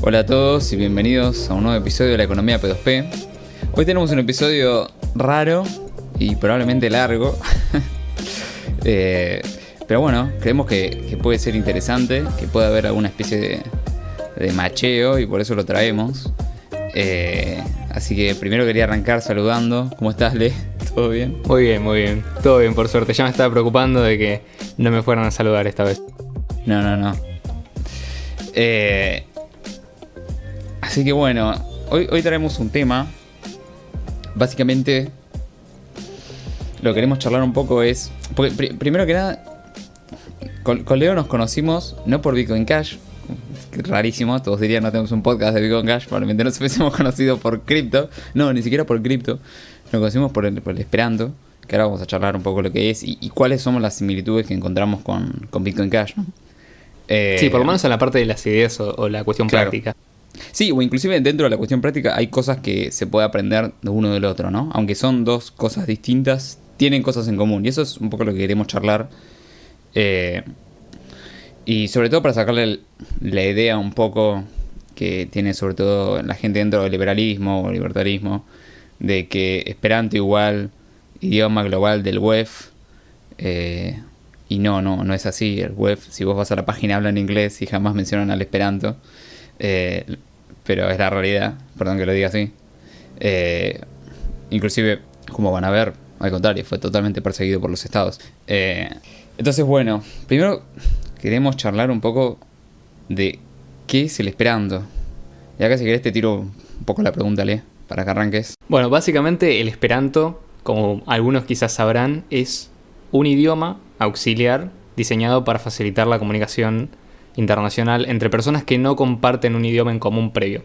Hola a todos y bienvenidos a un nuevo episodio de la Economía P2P. Hoy tenemos un episodio raro y probablemente largo. Pero bueno, creemos que puede ser interesante, que puede haber alguna especie de macheo y por eso lo traemos. Así que primero quería arrancar saludando. ¿Cómo estás, Le? ¿Todo bien? Muy bien. Todo bien, por suerte. Ya me estaba preocupando de que no me fueran a saludar esta vez. No. Así que bueno, hoy traemos un tema. Básicamente, lo que queremos charlar un poco es... Porque primero que nada, con Leo nos conocimos no por Bitcoin Cash. Rarísimo, todos dirían no tenemos un podcast de Bitcoin Cash. Probablemente nos hubiésemos conocido por cripto. No, ni siquiera por cripto. Nos conocimos por el Esperanto. Que ahora vamos a charlar un poco lo que es y cuáles son las similitudes que encontramos con Bitcoin Cash, ¿no? Sí, por lo menos en la parte de las ideas o la cuestión práctica. Sí, o inclusive dentro de la cuestión práctica hay cosas que se puede aprender de uno del otro, ¿no? Aunque son dos cosas distintas, tienen cosas en común. Y eso es un poco lo que queremos charlar. Y sobre todo para sacarle la idea un poco que tiene sobre todo la gente dentro del liberalismo o libertarismo, de que Esperanto igual idioma global del web. Y no es así. El web, si vos vas a la página, habla en inglés y jamás mencionan al Esperanto. Pero es la realidad, perdón que lo diga así. Inclusive, como van a ver, al contrario, fue totalmente perseguido por los estados. Entonces, bueno, primero queremos charlar un poco de qué es el Esperanto. Y acá si querés te tiro un poco la pregunta, Le, para que arranques. Bueno, básicamente el Esperanto, como algunos quizás sabrán, es un idioma auxiliar diseñado para facilitar la comunicación internacional entre personas que no comparten un idioma en común previo.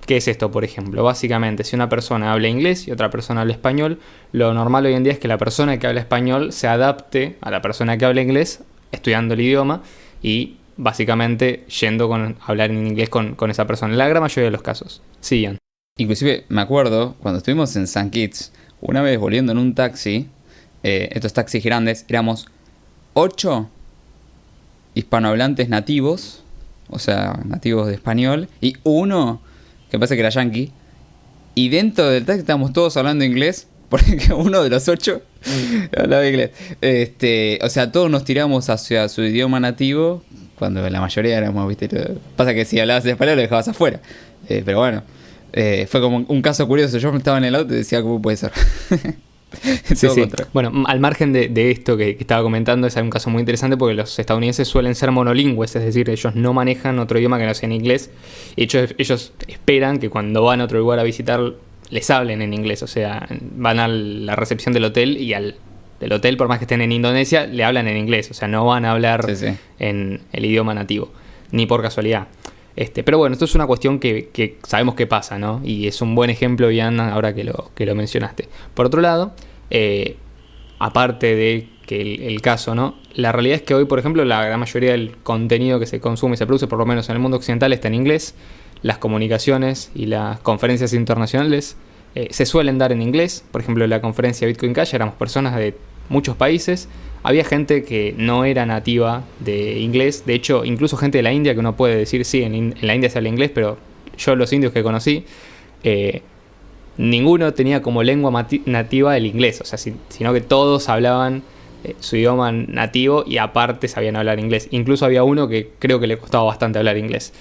¿Qué es esto, por ejemplo? Básicamente, si una persona habla inglés y otra persona habla español, lo normal hoy en día es que la persona que habla español se adapte a la persona que habla inglés estudiando el idioma y básicamente yendo a hablar en inglés con esa persona. En la gran mayoría de los casos. Sí, Ian. Inclusive me acuerdo cuando estuvimos en St. Kitts, una vez volviendo en un taxi, estos taxis grandes, éramos 8 hispanohablantes nativos, o sea, nativos de español, y uno que parece que era yankee, y dentro del taxi estábamos todos hablando inglés, porque uno de los 8 hablaba inglés. O sea, todos nos tiramos hacia su idioma nativo, cuando la mayoría éramos, ¿viste? Pasa que si hablabas español lo dejabas afuera. Pero bueno, fue como un caso curioso. Yo estaba en el auto y decía, ¿cómo puede ser? Sí. Bueno, al margen de esto que estaba comentando, es un caso muy interesante porque los estadounidenses suelen ser monolingües, es decir, ellos no manejan otro idioma que no sea en inglés. Y ellos esperan que cuando van a otro lugar a visitar les hablen en inglés, o sea, van a la recepción del hotel y del hotel, por más que estén en Indonesia, le hablan en inglés, o sea, no van a hablar en el idioma nativo, ni por casualidad. Pero bueno, esto es una cuestión que sabemos que pasa, ¿no? Y es un buen ejemplo, Ian, ahora que lo mencionaste. Por otro lado, aparte de que el caso, ¿no? La realidad es que hoy, por ejemplo, la gran mayoría del contenido que se consume y se produce, por lo menos en el mundo occidental, está en inglés. Las comunicaciones y las conferencias internacionales se suelen dar en inglés. Por ejemplo, en la conferencia Bitcoin Cash éramos personas de muchos países. Había gente que no era nativa de inglés. De hecho, incluso gente de la India que uno puede decir, sí, en la India se habla inglés, pero yo los indios que conocí, ninguno tenía como lengua nativa el inglés. O sea, sino que todos hablaban su idioma nativo y aparte sabían hablar inglés. Incluso había uno que creo que le costaba bastante hablar inglés.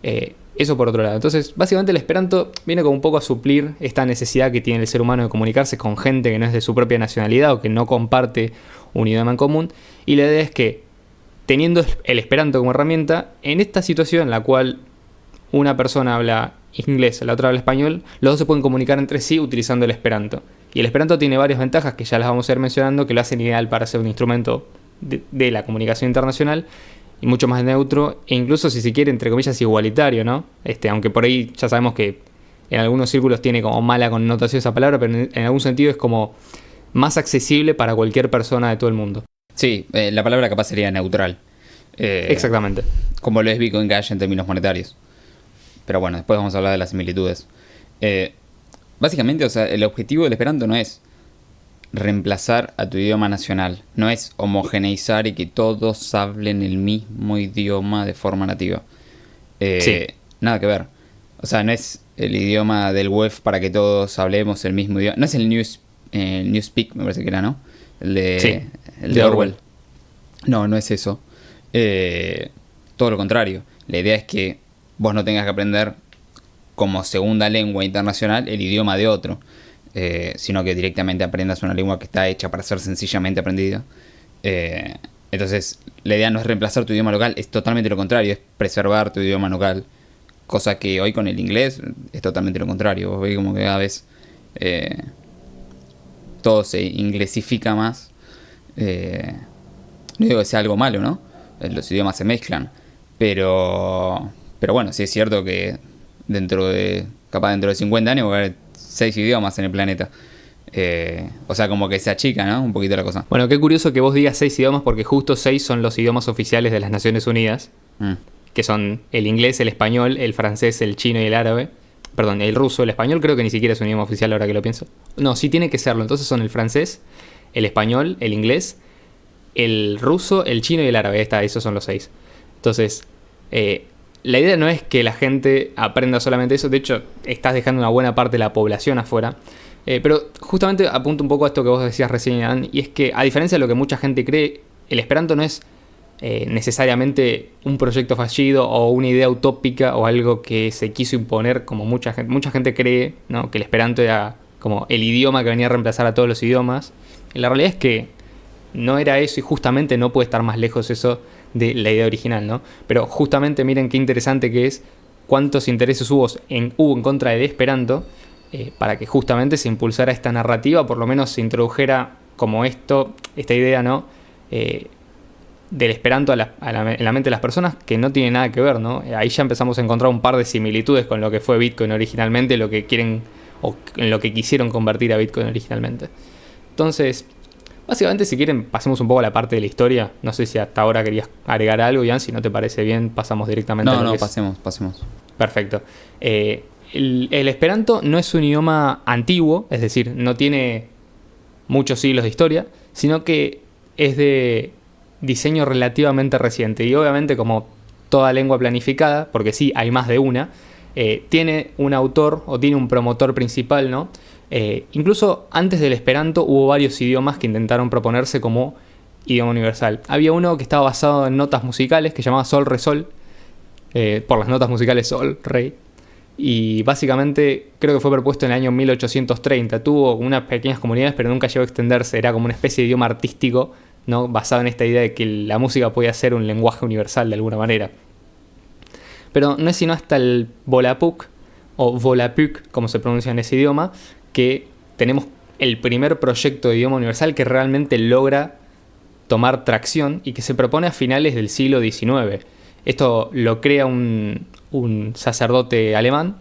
Eso por otro lado. Entonces, básicamente el Esperanto viene como un poco a suplir esta necesidad que tiene el ser humano de comunicarse con gente que no es de su propia nacionalidad o que no comparte un idioma en común. Y la idea es que, teniendo el Esperanto como herramienta, en esta situación en la cual una persona habla inglés, la otra habla español, los dos se pueden comunicar entre sí utilizando el Esperanto. Y el Esperanto tiene varias ventajas que ya las vamos a ir mencionando, que lo hacen ideal para ser un instrumento de la comunicación internacional y mucho más neutro, e incluso, si se quiere, entre comillas, igualitario, ¿no? Aunque por ahí ya sabemos que en algunos círculos tiene como mala connotación esa palabra, pero en algún sentido es como más accesible para cualquier persona de todo el mundo. Sí, la palabra capaz sería neutral. Exactamente. Como lo es Bitcoin Cash en términos monetarios. Pero bueno, después vamos a hablar de las similitudes. Básicamente, o sea, el objetivo del Esperanto no es reemplazar a tu idioma nacional. No es homogeneizar y que todos hablen el mismo idioma de forma nativa. Sí. nada que ver. O sea, no es el idioma del web para que todos hablemos el mismo idioma. No es el Newspeak, me parece que era, ¿no? Sí, el de Orwell. No, no es eso. Todo lo contrario. La idea es que vos no tengas que aprender como segunda lengua internacional el idioma de otro, sino que directamente aprendas una lengua que está hecha para ser sencillamente aprendida. Entonces, la idea no es reemplazar tu idioma local, es totalmente lo contrario, es preservar tu idioma local. Cosa que hoy con el inglés es totalmente lo contrario. Vos ves como que cada vez todo se inglesifica más. No digo que sea algo malo, ¿no? Los idiomas se mezclan. Pero bueno, sí es cierto que capaz dentro de 50 años va a haber 6 idiomas en el planeta. O sea, como que se achica, ¿no? Un poquito la cosa. Bueno, qué curioso que vos digas 6 idiomas, porque justo 6 son los idiomas oficiales de las Naciones Unidas. Que son el inglés, el español, el francés, el chino y el árabe. Perdón, el ruso, el español creo que ni siquiera es un idioma oficial ahora que lo pienso. No, sí tiene que serlo. Entonces son el francés, el español, el inglés, el ruso, el chino y el árabe. Esos son los 6. Entonces, la idea no es que la gente aprenda solamente eso. De hecho, estás dejando una buena parte de la población afuera. Pero justamente apunto un poco a esto que vos decías recién, Ian, y es que a diferencia de lo que mucha gente cree, el esperanto no es necesariamente un proyecto fallido o una idea utópica o algo que se quiso imponer, como mucha gente cree, ¿no? Que el esperanto era como el idioma que venía a reemplazar a todos los idiomas. Y la realidad es que no era eso, y justamente no puede estar más lejos eso de la idea original, ¿no? Pero justamente miren qué interesante que es cuántos intereses hubo en contra del esperanto, para que justamente se impulsara esta narrativa, por lo menos se introdujera como esta idea, ¿no? Del esperanto en la mente de las personas, que no tiene nada que ver, ¿no? Ahí ya empezamos a encontrar un par de similitudes con lo que fue Bitcoin originalmente, lo que quieren o en lo que quisieron convertir a Bitcoin originalmente. Entonces, básicamente, si quieren, pasemos un poco a la parte de la historia. No sé si hasta ahora querías agregar algo, Ian. Si no te parece bien, pasamos directamente a lo que es. Pasemos. Perfecto. El esperanto no es un idioma antiguo, es decir, no tiene muchos siglos de historia, sino que es de diseño relativamente reciente. Y obviamente, como toda lengua planificada, porque sí, hay más de una, tiene un autor o tiene un promotor principal, ¿no? Incluso antes del esperanto hubo varios idiomas que intentaron proponerse como idioma universal. Había uno que estaba basado en notas musicales, que se llamaba sol, re, sol, por las notas musicales sol, re. Y básicamente creo que fue propuesto en el año 1830. Tuvo unas pequeñas comunidades, pero nunca llegó a extenderse. Era como una especie de idioma artístico, ¿no? Basado en esta idea de que la música podía ser un lenguaje universal de alguna manera. Pero no es sino hasta el Volapük, o Volapük, como se pronuncia en ese idioma, que tenemos el primer proyecto de idioma universal que realmente logra tomar tracción y que se propone a finales del siglo XIX. Esto lo crea un sacerdote alemán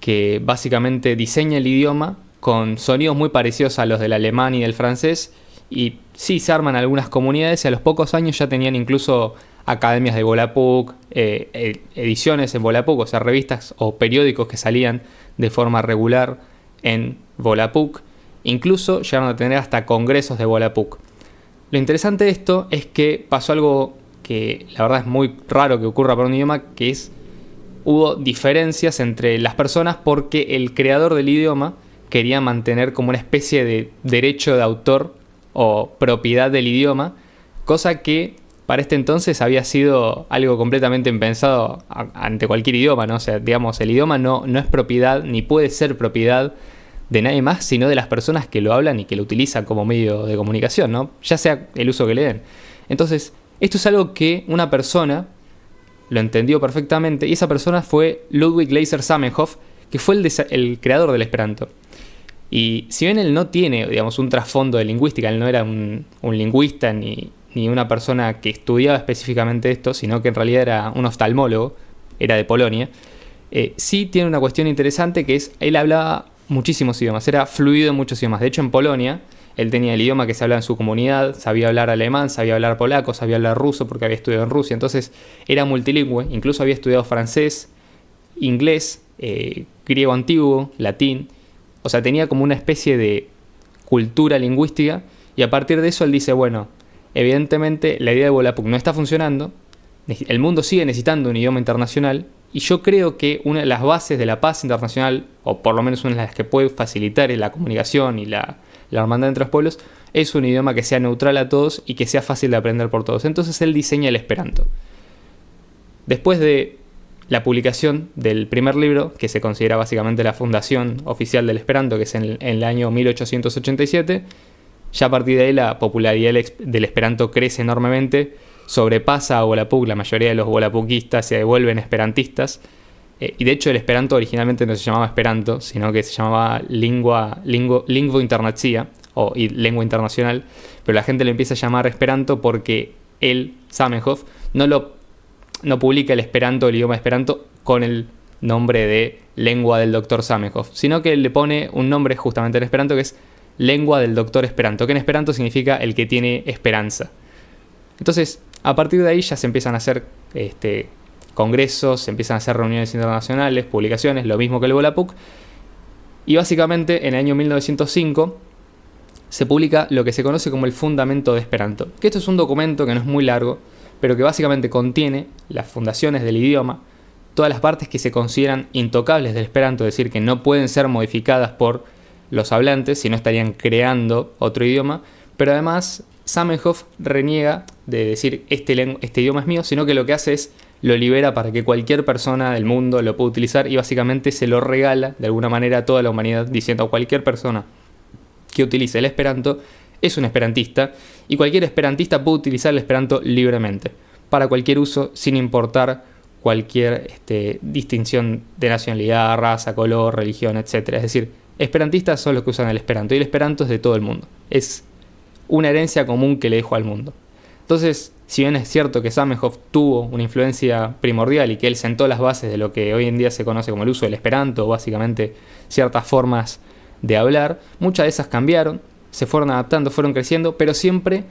que básicamente diseña el idioma con sonidos muy parecidos a los del alemán y del francés, y sí se arman algunas comunidades y a los pocos años ya tenían incluso academias de Volapük, ediciones en Volapük, o sea, revistas o periódicos que salían de forma regular en Volapük. Incluso llegaron a tener hasta congresos de Volapük. Lo interesante de esto es que pasó algo que la verdad es muy raro que ocurra para un idioma, que es hubo diferencias entre las personas porque el creador del idioma quería mantener como una especie de derecho de autor o propiedad del idioma, cosa que para este entonces había sido algo completamente impensado ante cualquier idioma, ¿no? O sea, digamos, el idioma no es propiedad ni puede ser propiedad de nadie más, sino de las personas que lo hablan y que lo utilizan como medio de comunicación, ¿no? Ya sea el uso que le den. Entonces, esto es algo que una persona lo entendió perfectamente, y esa persona fue Ludwig Leiser Zamenhof, que fue el creador del esperanto. Y si bien él no tiene, digamos, un trasfondo de lingüística, él no era un lingüista ni una persona que estudiaba específicamente esto, sino que en realidad era un oftalmólogo, era de Polonia, sí tiene una cuestión interesante, que es, él hablaba muchísimos idiomas, era fluido en muchos idiomas. De hecho, en Polonia, él tenía el idioma que se hablaba en su comunidad, sabía hablar alemán, sabía hablar polaco, sabía hablar ruso porque había estudiado en Rusia. Entonces era multilingüe, incluso había estudiado francés, inglés, griego antiguo, latín. O sea, tenía como una especie de cultura lingüística, y a partir de eso él dice, bueno, evidentemente la idea de Volapük no está funcionando, el mundo sigue necesitando un idioma internacional, Y yo creo que una de las bases de la paz internacional, o por lo menos una de las que puede facilitar la comunicación y la hermandad entre los pueblos, es un idioma que sea neutral a todos y que sea fácil de aprender por todos. Entonces él diseña el Esperanto. Después de la publicación del primer libro, que se considera básicamente la fundación oficial del Esperanto, que es en el año 1887, ya a partir de ahí la popularidad del Esperanto crece enormemente, sobrepasa a Volapük, la mayoría de los volapukistas se vuelven esperantistas, y de hecho el Esperanto originalmente no se llamaba Esperanto, sino que se llamaba lingua internacia, o lengua internacional, pero la gente le empieza a llamar Esperanto porque él, Zamenhof, no publica el Esperanto, el idioma Esperanto, con el nombre de lengua del doctor Zamenhof, sino que le pone un nombre justamente en Esperanto que es lengua del doctor Esperanto, que en Esperanto significa el que tiene esperanza. Entonces, a partir de ahí ya se empiezan a hacer congresos, se empiezan a hacer reuniones internacionales, publicaciones, lo mismo que el Volapük. Y básicamente en el año 1905 se publica lo que se conoce como el Fundamento de Esperanto, que esto es un documento que no es muy largo, pero que básicamente contiene las fundaciones del idioma, todas las partes que se consideran intocables del Esperanto, es decir, que no pueden ser modificadas por los hablantes, si no estarían creando otro idioma, pero además Zamenhof reniega de decir este idioma es mío, sino que lo que hace es lo libera para que cualquier persona del mundo lo pueda utilizar y básicamente se lo regala de alguna manera a toda la humanidad, diciendo a cualquier persona que utilice el Esperanto es un esperantista y cualquier esperantista puede utilizar el Esperanto libremente para cualquier uso sin importar cualquier distinción de nacionalidad, raza, color, religión, etc. Es decir, esperantistas son los que usan el Esperanto y el Esperanto es de todo el mundo. Es una herencia común que le dejó al mundo. Entonces, si bien es cierto que Zamenhof tuvo una influencia primordial y que él sentó las bases de lo que hoy en día se conoce como el uso del Esperanto, o básicamente ciertas formas de hablar, muchas de esas cambiaron, se fueron adaptando, fueron creciendo, pero siempre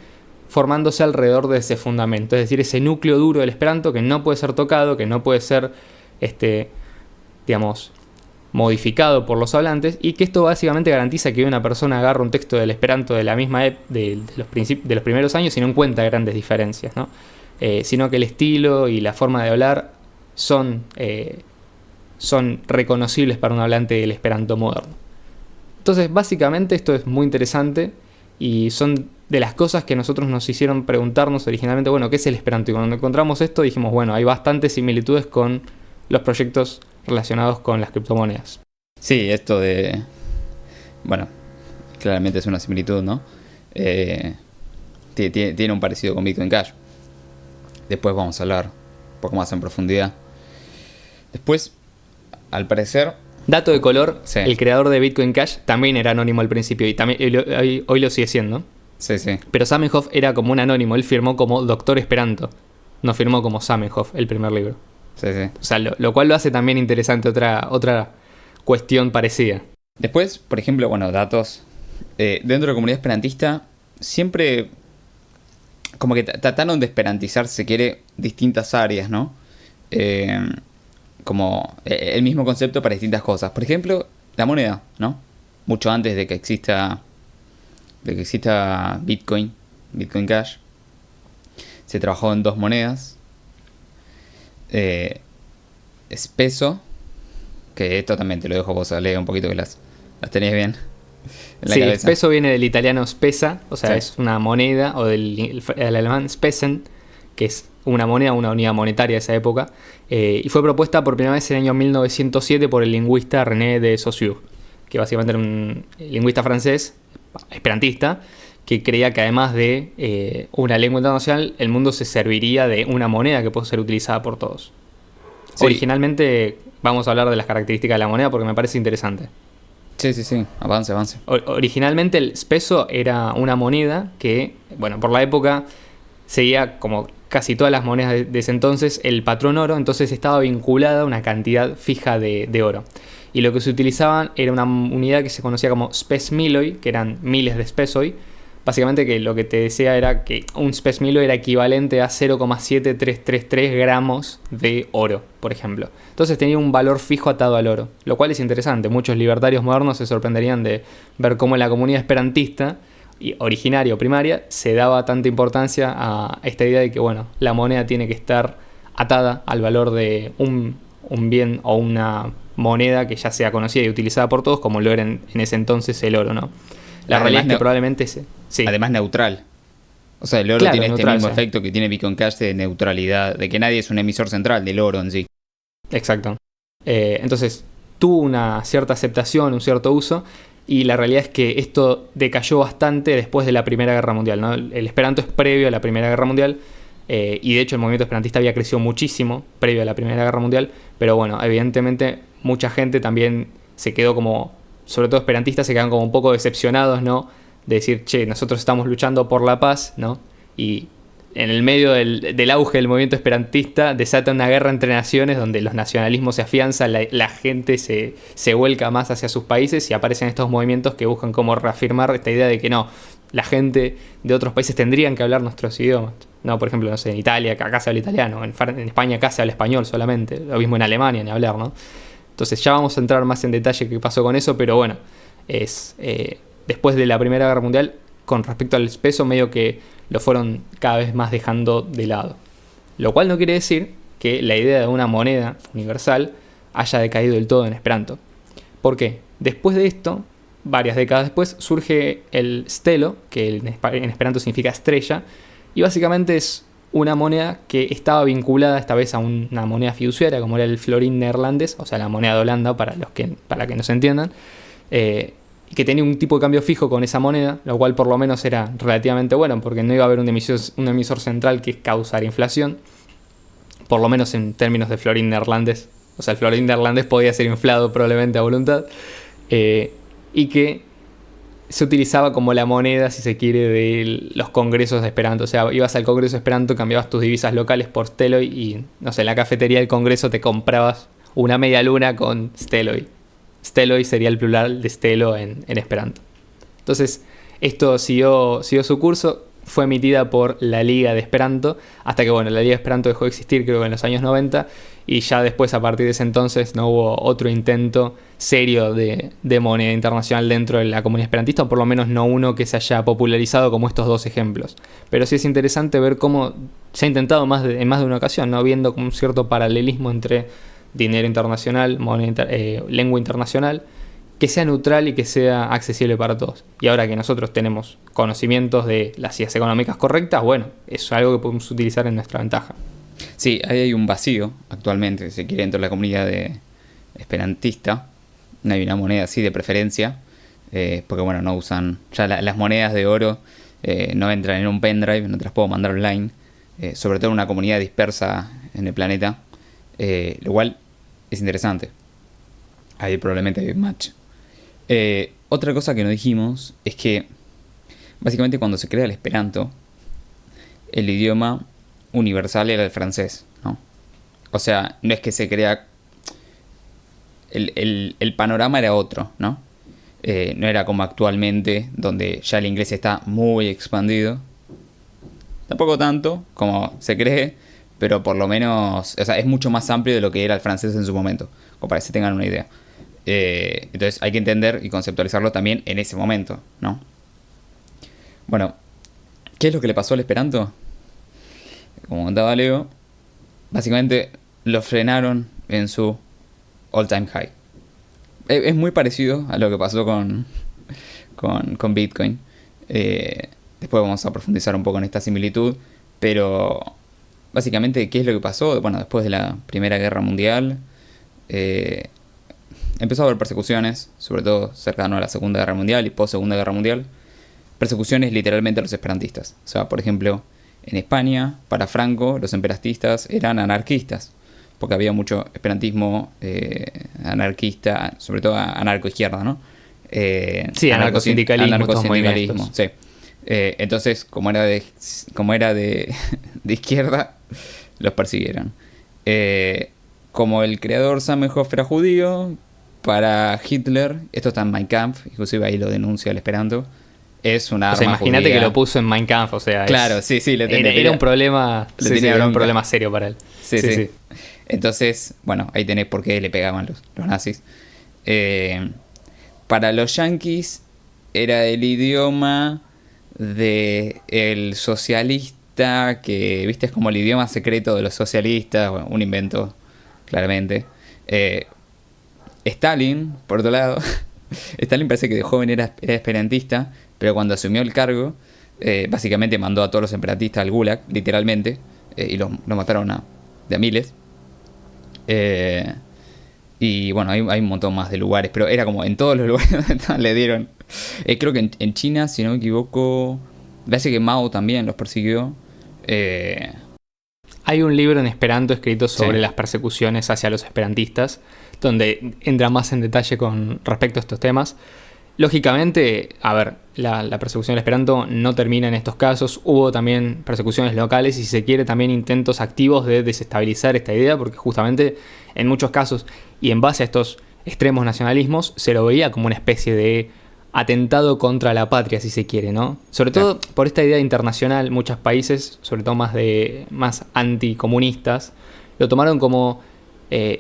formándose alrededor de ese fundamento, es decir, ese núcleo duro del Esperanto que no puede ser tocado, que no puede ser, modificado por los hablantes, y que esto básicamente garantiza que una persona agarre un texto del Esperanto de la misma de los primeros años y no encuentra grandes diferencias, ¿no? Sino que el estilo y la forma de hablar son reconocibles para un hablante del Esperanto moderno. Entonces, básicamente esto es muy interesante y son de las cosas que nosotros nos hicieron preguntarnos originalmente, bueno, ¿qué es el Esperanto? Y cuando encontramos esto dijimos, bueno, hay bastantes similitudes con los proyectos relacionados con las criptomonedas. Sí, esto de... Bueno, claramente es una similitud, ¿no? Tiene un parecido con Bitcoin Cash. Después vamos a hablar un poco más en profundidad. Después, al parecer... Dato de color, sí. El creador de Bitcoin Cash también era anónimo al principio y también hoy lo sigue siendo. Sí, sí. Pero Zamenhof era como un anónimo, él firmó como Doctor Esperanto, no firmó como Zamenhof el primer libro. Sí, sí. O sea, lo cual lo hace también interesante, otra cuestión parecida. Después, por ejemplo, bueno, datos. Dentro de la comunidad esperantista, siempre como que trataron de esperantizar, si se quiere, distintas áreas, ¿no? Como el mismo concepto para distintas cosas. Por ejemplo, la moneda, ¿no? Mucho antes de que exista Bitcoin Cash, se trabajó en dos monedas. Es peso, que esto también te lo dejo vos a leer un poquito que las tenés bien en la cabeza. Peso viene del italiano spesa, o sea, sí. Es una moneda, o del alemán spesen, que es una moneda, una unidad monetaria de esa época, y fue propuesta por primera vez en el año 1907 por el lingüista René de Saussure, que básicamente era un lingüista francés, esperantista, que creía que además de una lengua internacional, el mundo se serviría de una moneda que puede ser utilizada por todos. Sí. Originalmente, vamos a hablar de las características de la moneda porque me parece interesante. Sí, avance. Originalmente el peso era una moneda que, bueno, por la época seguía como casi todas las monedas de ese entonces el patrón oro, entonces estaba vinculada a una cantidad fija de oro. Y lo que se utilizaban era una unidad que se conocía como spes miloi, que eran miles de spesoi. Básicamente que lo que te decía era que un spes miloi era equivalente a 0,7333 gramos de oro, por ejemplo. Entonces tenía un valor fijo atado al oro, lo cual es interesante. Muchos libertarios modernos se sorprenderían de ver cómo en la comunidad esperantista, originaria o primaria, se daba tanta importancia a esta idea de que, bueno, la moneda tiene que estar atada al valor de un un bien o una moneda que ya sea conocida y utilizada por todos, como lo era en ese entonces el oro, ¿no? La realidad es que probablemente sí. Además neutral. O sea, el oro tiene neutral, este mismo efecto que tiene Bitcoin Cash de neutralidad, de que nadie es un emisor central del oro en sí. Exacto. Entonces, tuvo una cierta aceptación, un cierto uso, y la realidad es que esto decayó bastante después de la Primera Guerra Mundial, ¿no? El Esperanto es previo a la Primera Guerra Mundial, y de hecho el movimiento esperantista había crecido muchísimo previo a la Primera Guerra Mundial, pero bueno, evidentemente mucha gente también se quedó como, sobre todo esperantistas, se quedan como un poco decepcionados, ¿no? De decir, che, nosotros estamos luchando por la paz, ¿no? Y en el medio del auge del movimiento esperantista desata una guerra entre naciones donde los nacionalismos se afianzan, la gente se vuelca más hacia sus países y aparecen estos movimientos que buscan como reafirmar esta idea de que no, la gente de otros países tendrían que hablar nuestros idiomas. No, por ejemplo, no sé, en Italia acá se habla italiano, en España acá se habla español solamente, lo mismo en Alemania, ni hablar, ¿no? Entonces ya vamos a entrar más en detalle qué pasó con eso, pero bueno, después de la Primera Guerra Mundial, con respecto al peso, medio que lo fueron cada vez más dejando de lado. Lo cual no quiere decir que la idea de una moneda universal haya decaído del todo en Esperanto. ¿Por qué? Después de esto, varias décadas después, surge el stelo, que en Esperanto significa estrella, y básicamente es una moneda que estaba vinculada esta vez a una moneda fiduciaria, como era el florín neerlandés, o sea, la moneda de Holanda, para que no se entiendan, que tenía un tipo de cambio fijo con esa moneda, lo cual por lo menos era relativamente bueno, porque no iba a haber un emisor central que causara inflación, por lo menos en términos de florín neerlandés. O sea, el florín neerlandés podía ser inflado probablemente a voluntad, y que se utilizaba como la moneda, si se quiere, de los congresos de Esperanto. O sea, ibas al congreso de Esperanto, cambiabas tus divisas locales por Steloj y, no sé, en la cafetería del congreso te comprabas una media luna con Steloj. Steloj sería el plural de stelo en Esperanto. Entonces, esto siguió su curso, fue emitida por la Liga de Esperanto, hasta que, bueno, la Liga de Esperanto dejó de existir, creo que en los años 90, y ya después, a partir de ese entonces, no hubo otro intento serio de moneda internacional dentro de la comunidad esperantista, o por lo menos no uno que se haya popularizado como estos dos ejemplos. Pero sí es interesante ver cómo se ha intentado en más de una ocasión, ¿no? Viendo como un cierto paralelismo entre dinero internacional, lengua internacional, que sea neutral y que sea accesible para todos. Y ahora que nosotros tenemos conocimientos de las ideas económicas correctas, bueno, es algo que podemos utilizar en nuestra ventaja. Sí, ahí hay un vacío actualmente, si se quiere, dentro de la comunidad esperantista. No hay una moneda así de preferencia, porque bueno, no usan, ya las monedas de oro no entran en un pendrive, no te las puedo mandar online, sobre todo en una comunidad dispersa en el planeta, lo cual es interesante. Ahí probablemente hay un match. Otra cosa que no dijimos es que básicamente cuando se crea el Esperanto, el idioma universal era el francés, ¿no? O sea, no es que se crea... El panorama era otro, ¿no? No era como actualmente, donde ya el inglés está muy expandido. Tampoco tanto como se cree, pero por lo menos, o sea, es mucho más amplio de lo que era el francés en su momento, como para que se tengan una idea. Entonces hay que entender y conceptualizarlo también en ese momento, ¿no? Bueno, ¿qué es lo que le pasó al Esperanto? Como contaba Leo, básicamente lo frenaron en su all time high. Es muy parecido a lo que pasó con Bitcoin. Después vamos a profundizar un poco en esta similitud, pero básicamente, ¿qué es lo que pasó? Bueno, después de la Primera Guerra Mundial, empezó a haber persecuciones, sobre todo cercano a la Segunda Guerra Mundial y post-Segunda Guerra Mundial. Persecuciones literalmente a los esperantistas. O sea, por ejemplo, en España, para Franco, los esperantistas eran anarquistas, porque había mucho esperantismo anarquista, sobre todo anarcoizquierda, ¿no? Sí, anarcosindicalismo, sí. Entonces, como era de izquierda, los persiguieron. Como el creador Zamenhof era judío, para Hitler, esto está en Mein Kampf, inclusive ahí lo denuncia el Esperanto, es una arma. O sea, imagínate que lo puso en Mein Kampf, o sea, claro, sí, era un problema, era un problema serio para él. Sí. Entonces, bueno, ahí tenés por qué le pegaban los nazis. Para los yanquis era el idioma del socialista, que, viste, es como el idioma secreto de los socialistas, bueno, un invento claramente. Stalin, por otro lado, Stalin parece que de joven era esperantista, pero cuando asumió el cargo, básicamente mandó a todos los esperatistas al Gulag, literalmente, y los mataron de a miles. Y bueno, hay un montón más de lugares, pero era como en todos los lugares donde le dieron. Creo que en China, si no me equivoco, parece que Mao también los persiguió. Hay un libro en esperanto escrito sobre las persecuciones hacia los esperantistas, donde entra más en detalle con respecto a estos temas. Lógicamente, a ver, la persecución del esperanto no termina en estos casos. Hubo también persecuciones locales y, si se quiere, también intentos activos de desestabilizar esta idea, porque justamente en muchos casos, y en base a estos extremos nacionalismos, se lo veía como una especie de atentado contra la patria, si se quiere, ¿no? Sobre todo por esta idea internacional, muchos países, sobre todo más anticomunistas, lo tomaron como,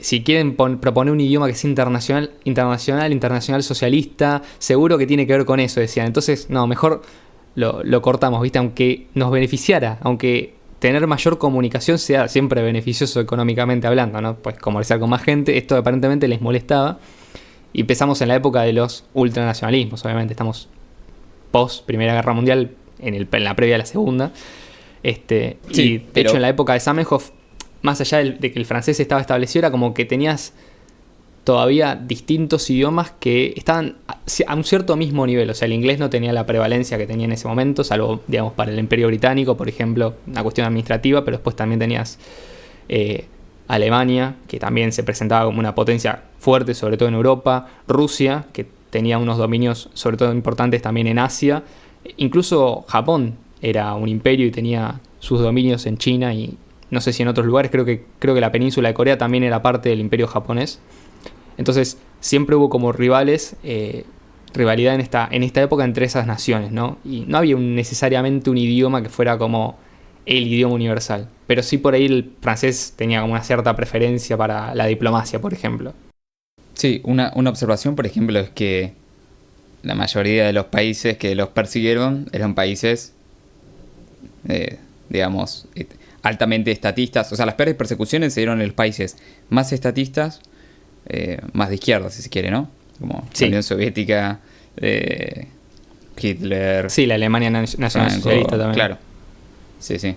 si quieren proponer un idioma que es internacional socialista, seguro que tiene que ver con eso, decían. Entonces, no, mejor lo cortamos, ¿viste? Aunque nos beneficiara, aunque tener mayor comunicación sea siempre beneficioso económicamente hablando, ¿no? Pues conversar con más gente, esto aparentemente les molestaba. Y empezamos en la época de los ultranacionalismos, obviamente. Estamos post Primera Guerra Mundial, en la previa a la Segunda. Y de hecho, en la época de Zamenhof, más allá de que el francés estaba establecido, era como que tenías todavía distintos idiomas que estaban a un cierto mismo nivel. O sea, el inglés no tenía la prevalencia que tenía en ese momento, salvo, digamos, para el Imperio Británico, por ejemplo, una cuestión administrativa, pero después también tenías Alemania, que también se presentaba como una potencia fuerte, sobre todo en Europa, Rusia, que tenía unos dominios sobre todo importantes también en Asia, incluso Japón era un imperio y tenía sus dominios en China y no sé si en otros lugares. Creo que la península de Corea también era parte del imperio japonés. Entonces siempre hubo como rivalidad en esta época entre esas naciones, ¿no? Y no había necesariamente un idioma que fuera como el idioma universal, pero sí por ahí el francés tenía como una cierta preferencia para la diplomacia, por ejemplo. Sí, una observación, por ejemplo, es que la mayoría de los países que los persiguieron eran países, digamos, altamente estatistas. O sea, las peores persecuciones se dieron en los países más estatistas, más de izquierda, si se quiere, ¿no? Como la Unión Soviética, Hitler. Sí, la Alemania nacionalsocialista también. Claro. Sí, sí.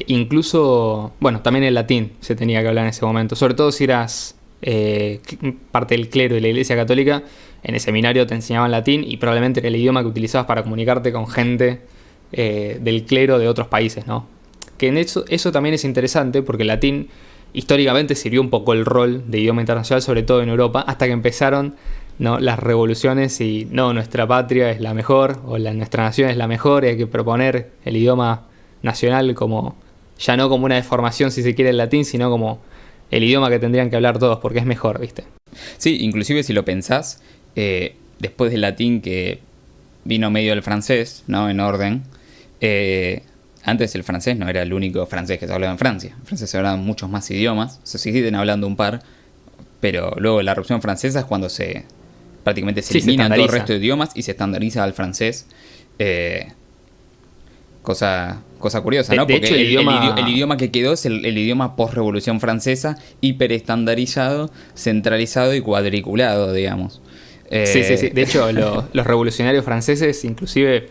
Incluso, bueno, también el latín se tenía que hablar en ese momento. Sobre todo si eras parte del clero de la Iglesia Católica, en el seminario te enseñaban latín y probablemente era el idioma que utilizabas para comunicarte con gente del clero de otros países, ¿no? Que en eso también es interesante porque el latín históricamente sirvió un poco el rol de idioma internacional, sobre todo en Europa, hasta que empezaron, ¿no?, las revoluciones y no, nuestra patria es la mejor o nuestra nación es la mejor y hay que proponer el idioma nacional como, ya no como una deformación si se quiere el latín, sino como el idioma que tendrían que hablar todos porque es mejor, ¿viste? Sí, inclusive si lo pensás, después del latín que vino medio del francés, ¿no?, en orden, antes el francés no era el único francés que se hablaba en Francia. En Francia se hablaban muchos más idiomas, se siguen hablando un par, pero luego la Revolución Francesa es cuando prácticamente se eliminan todo el resto de idiomas y se estandariza al francés. Cosa curiosa, ¿no? Porque hecho, el idioma que quedó es el idioma post-revolución francesa, hiperestandarizado, centralizado y cuadriculado, digamos. Sí. De hecho, los revolucionarios franceses inclusive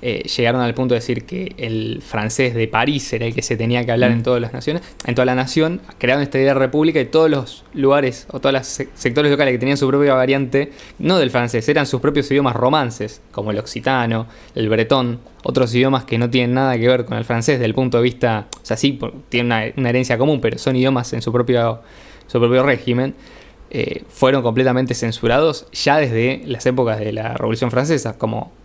llegaron al punto de decir que el francés de París era el que se tenía que hablar en todas las naciones, en toda la nación. Crearon esta idea de república y todos los lugares o todos los sectores locales que tenían su propia variante, no del francés, eran sus propios idiomas romances, como el occitano, el bretón, otros idiomas que no tienen nada que ver con el francés desde el punto de vista, o sea, sí, tienen una herencia común, pero son idiomas en su propio régimen. Fueron completamente censurados ya desde las épocas de la Revolución Francesa, como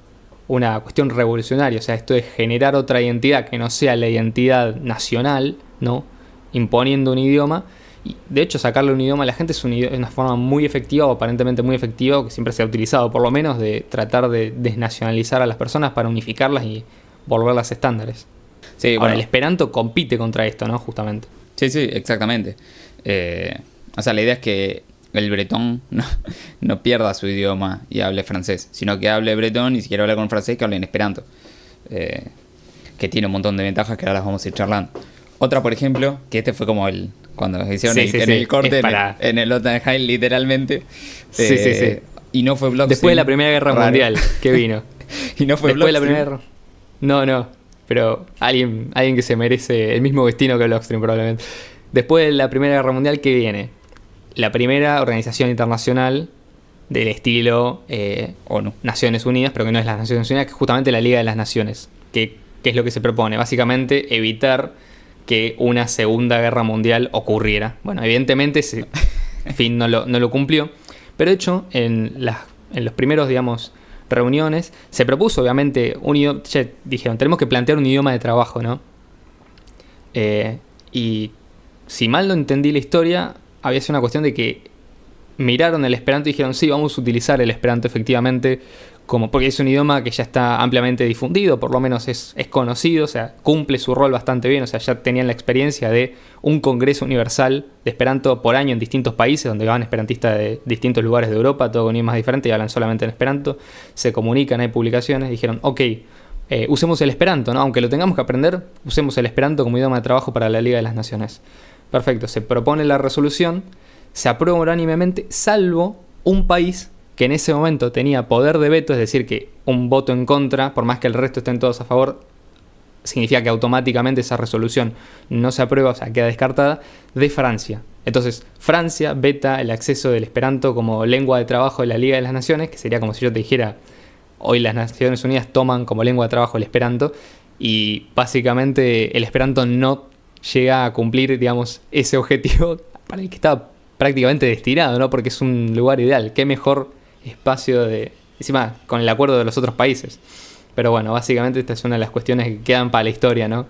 una cuestión revolucionaria. O sea, esto de generar otra identidad que no sea la identidad nacional, ¿no?, imponiendo un idioma. Y de hecho, sacarle un idioma a la gente es una forma muy efectiva, o aparentemente muy efectiva, o que siempre se ha utilizado, por lo menos, de tratar de desnacionalizar a las personas para unificarlas y volverlas estándares. Sí, ahora, el esperanto compite contra esto, ¿no?, justamente. Sí, exactamente. O sea, la idea es que el bretón no pierda su idioma y hable francés, sino que hable bretón y si quiere hablar con francés, que hable en esperanto. Que tiene un montón de ventajas que ahora las vamos a ir charlando. Otra, por ejemplo, que este fue como cuando hicieron Sí, en el corte para... en el Jotunheim, literalmente. Sí. Y no fue Bloxy. Después de la Primera Guerra Mundial, que vino. Y no fue Después de la Bloxy. Primera Guerra... No, pero alguien que se merece el mismo destino que Blockstream probablemente. Después de la Primera Guerra Mundial, ¿qué viene? La primera organización internacional del estilo ONU. Naciones Unidas, pero que no es las Naciones Unidas, que es justamente la Liga de las Naciones. ¿Qué es lo que se propone? Básicamente evitar que una Segunda Guerra Mundial ocurriera. Bueno, evidentemente ese fin no lo cumplió, pero de hecho en los primeros, digamos, reuniones se propuso obviamente un idioma. Dijeron, tenemos que plantear un idioma de trabajo, ¿no? Y si mal no entendí la historia, había sido una cuestión de que miraron el Esperanto y dijeron, sí, vamos a utilizar el Esperanto efectivamente, porque es un idioma que ya está ampliamente difundido, por lo menos es conocido, o sea, cumple su rol bastante bien, o sea, ya tenían la experiencia de un congreso universal de Esperanto por año en distintos países, donde van esperantistas de distintos lugares de Europa, todo con idiomas diferentes y hablan solamente en Esperanto, se comunican, hay publicaciones, dijeron, ok, usemos el Esperanto, ¿no? Aunque lo tengamos que aprender, usemos el Esperanto como idioma de trabajo para la Liga de las Naciones. Perfecto, se propone la resolución, se aprueba unánimemente, salvo un país que en ese momento tenía poder de veto, es decir, que un voto en contra, por más que el resto estén todos a favor, significa que automáticamente esa resolución no se aprueba, o sea, queda descartada, de Francia. Entonces, Francia veta el acceso del Esperanto como lengua de trabajo de la Liga de las Naciones, que sería como si yo te dijera, hoy las Naciones Unidas toman como lengua de trabajo el Esperanto, y básicamente el Esperanto no llega a cumplir, digamos, ese objetivo para el que estaba prácticamente destinado, ¿no? Porque es un lugar ideal. Qué mejor espacio encima con el acuerdo de los otros países. Pero bueno, básicamente esta es una de las cuestiones que quedan para la historia, ¿no?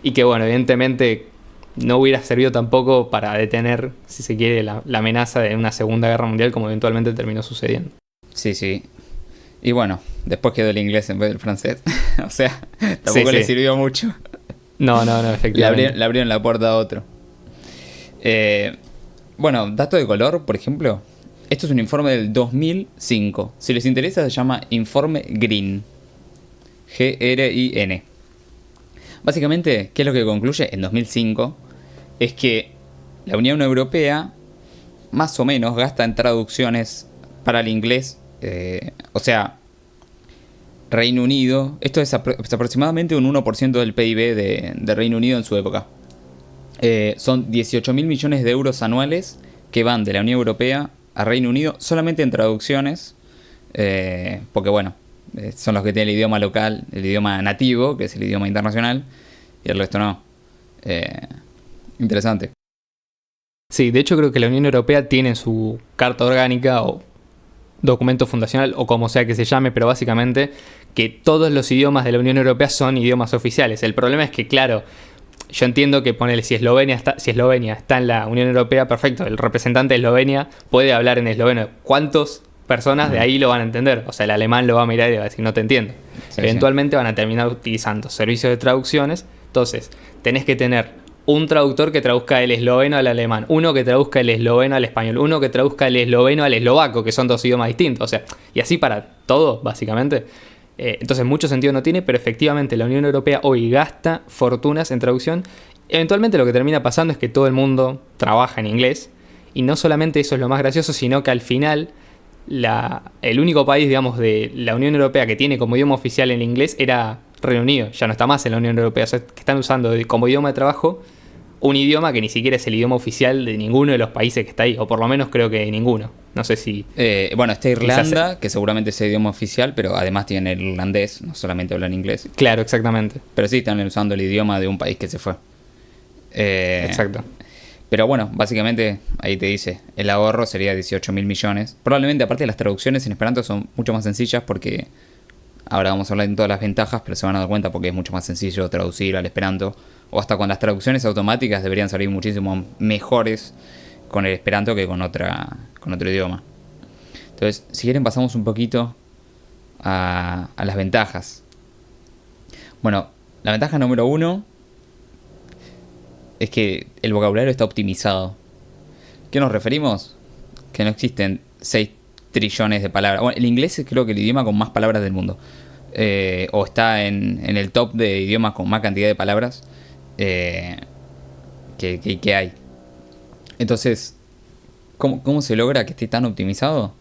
Y que bueno, evidentemente no hubiera servido tampoco para detener, si se quiere, la amenaza de una Segunda Guerra Mundial, como eventualmente terminó sucediendo. Sí. Y bueno, después quedó el inglés en vez del francés. O sea, tampoco le sirvió mucho. No, efectivamente. Le abrieron la puerta a otro. Bueno, dato de color, por ejemplo. Esto es un informe del 2005. Si les interesa, se llama Informe Green. G-R-I-N. Básicamente, ¿qué es lo que concluye en 2005? Es que la Unión Europea, más o menos, gasta en traducciones para el inglés. O sea, Reino Unido. Esto es aproximadamente un 1% del PIB de Reino Unido en su época. Son 18.000 millones de euros anuales que van de la Unión Europea a Reino Unido solamente en traducciones, porque bueno, son los que tienen el idioma local, el idioma nativo, que es el idioma internacional, y el resto no. Interesante. Sí, de hecho creo que la Unión Europea tiene su carta orgánica o documento fundacional o como sea que se llame, pero básicamente que todos los idiomas de la Unión Europea son idiomas oficiales. El problema es que, claro, yo entiendo que ponele, si Eslovenia está en la Unión Europea, perfecto, el representante de Eslovenia puede hablar en esloveno. ¿Cuántas personas de ahí lo van a entender? O sea, el alemán lo va a mirar y va a decir, no te entiendo. Sí, eventualmente van a terminar utilizando servicios de traducciones. Entonces, tenés que tener un traductor que traduzca el esloveno al alemán, uno que traduzca el esloveno al español, uno que traduzca el esloveno al eslovaco, que son dos idiomas distintos. O sea, y así para todo, básicamente. Entonces mucho sentido no tiene, pero efectivamente la Unión Europea hoy gasta fortunas en traducción. Eventualmente lo que termina pasando es que todo el mundo trabaja en inglés, y no solamente eso es lo más gracioso, sino que al final el único país, digamos, de la Unión Europea que tiene como idioma oficial el inglés era Reino Unido. Ya no está más en la Unión Europea, o sea, que están usando como idioma de trabajo un idioma que ni siquiera es el idioma oficial de ninguno de los países que está ahí, o por lo menos creo que ninguno. No sé si... bueno, está Irlanda, que seguramente es el idioma oficial, pero además tiene el irlandés, no solamente hablan inglés. Claro, exactamente. Pero sí están usando el idioma de un país que se fue. Exacto. Pero bueno, básicamente ahí te dice, el ahorro sería 18.000 millones. Probablemente, aparte, las traducciones en Esperanto son mucho más sencillas porque... Ahora vamos a hablar de todas las ventajas, pero se van a dar cuenta porque es mucho más sencillo traducir al Esperanto. O hasta con las traducciones automáticas deberían salir muchísimo mejores con el Esperanto que con otro idioma. Entonces, si quieren pasamos un poquito a las ventajas. Bueno, la ventaja número 1 es que el vocabulario está optimizado. ¿Qué nos referimos? Que no existen 6 trillones de palabras. Bueno, el inglés es creo que el idioma con más palabras del mundo. O está en el top de idiomas con más cantidad de palabras. Que que hay. Entonces, ¿cómo se logra que esté tan optimizado?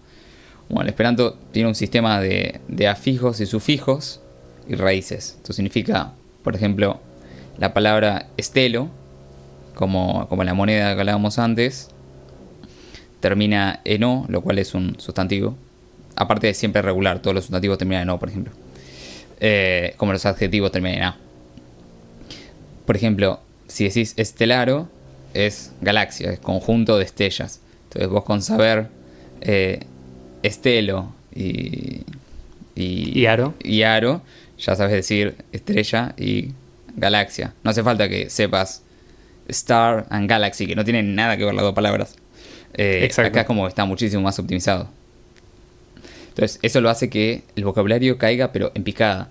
Bueno, el Esperanto tiene un sistema de afijos y sufijos y raíces. Esto significa, por ejemplo, la palabra estelo, como la moneda que hablábamos antes, termina en o, lo cual es un sustantivo. Aparte de siempre regular, todos los sustantivos terminan en o, por ejemplo. Como los adjetivos terminan en a. Por ejemplo, si decís estelaro, es galaxia, es conjunto de estrellas. Entonces vos con saber estelo y aro, ya sabes decir estrella y galaxia. No hace falta que sepas star and galaxy, que no tienen nada que ver las dos palabras. Acá es como está muchísimo más optimizado. Entonces eso lo hace que el vocabulario caiga pero en picada.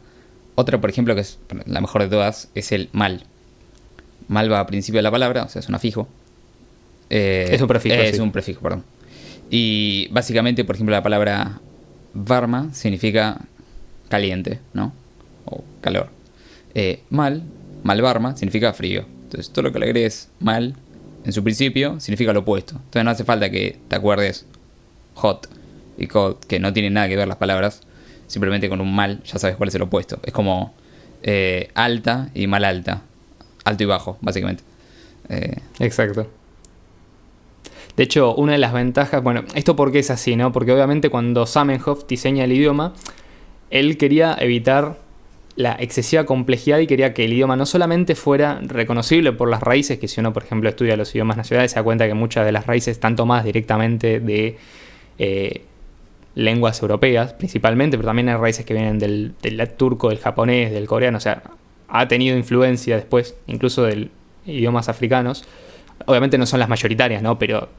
Otra, por ejemplo, que es la mejor de todas, es el mal. Mal va al principio de la palabra, o sea, es un afijo. Es un prefijo. Es un prefijo, perdón. Y básicamente, por ejemplo, la palabra varma significa caliente, ¿no? O calor. Mal varma, significa frío. Entonces, todo lo que le agregues mal en su principio significa lo opuesto. Entonces, no hace falta que te acuerdes hot y cold, que no tienen nada que ver las palabras. Simplemente con un mal ya sabes cuál es el opuesto. Es como alta y mal alta. Alto y bajo, básicamente. Exacto. De hecho, una de las ventajas... Bueno, ¿esto por qué es así, no? Porque obviamente cuando Zamenhof diseña el idioma, él quería evitar la excesiva complejidad y quería que el idioma no solamente fuera reconocible por las raíces, que si uno, por ejemplo, estudia los idiomas nacionales, se da cuenta que muchas de las raíces están tomadas directamente de lenguas europeas, principalmente, pero también hay raíces que vienen del turco, del japonés, del coreano, o sea, ha tenido influencia después, incluso de idiomas africanos. Obviamente no son las mayoritarias, ¿no? Pero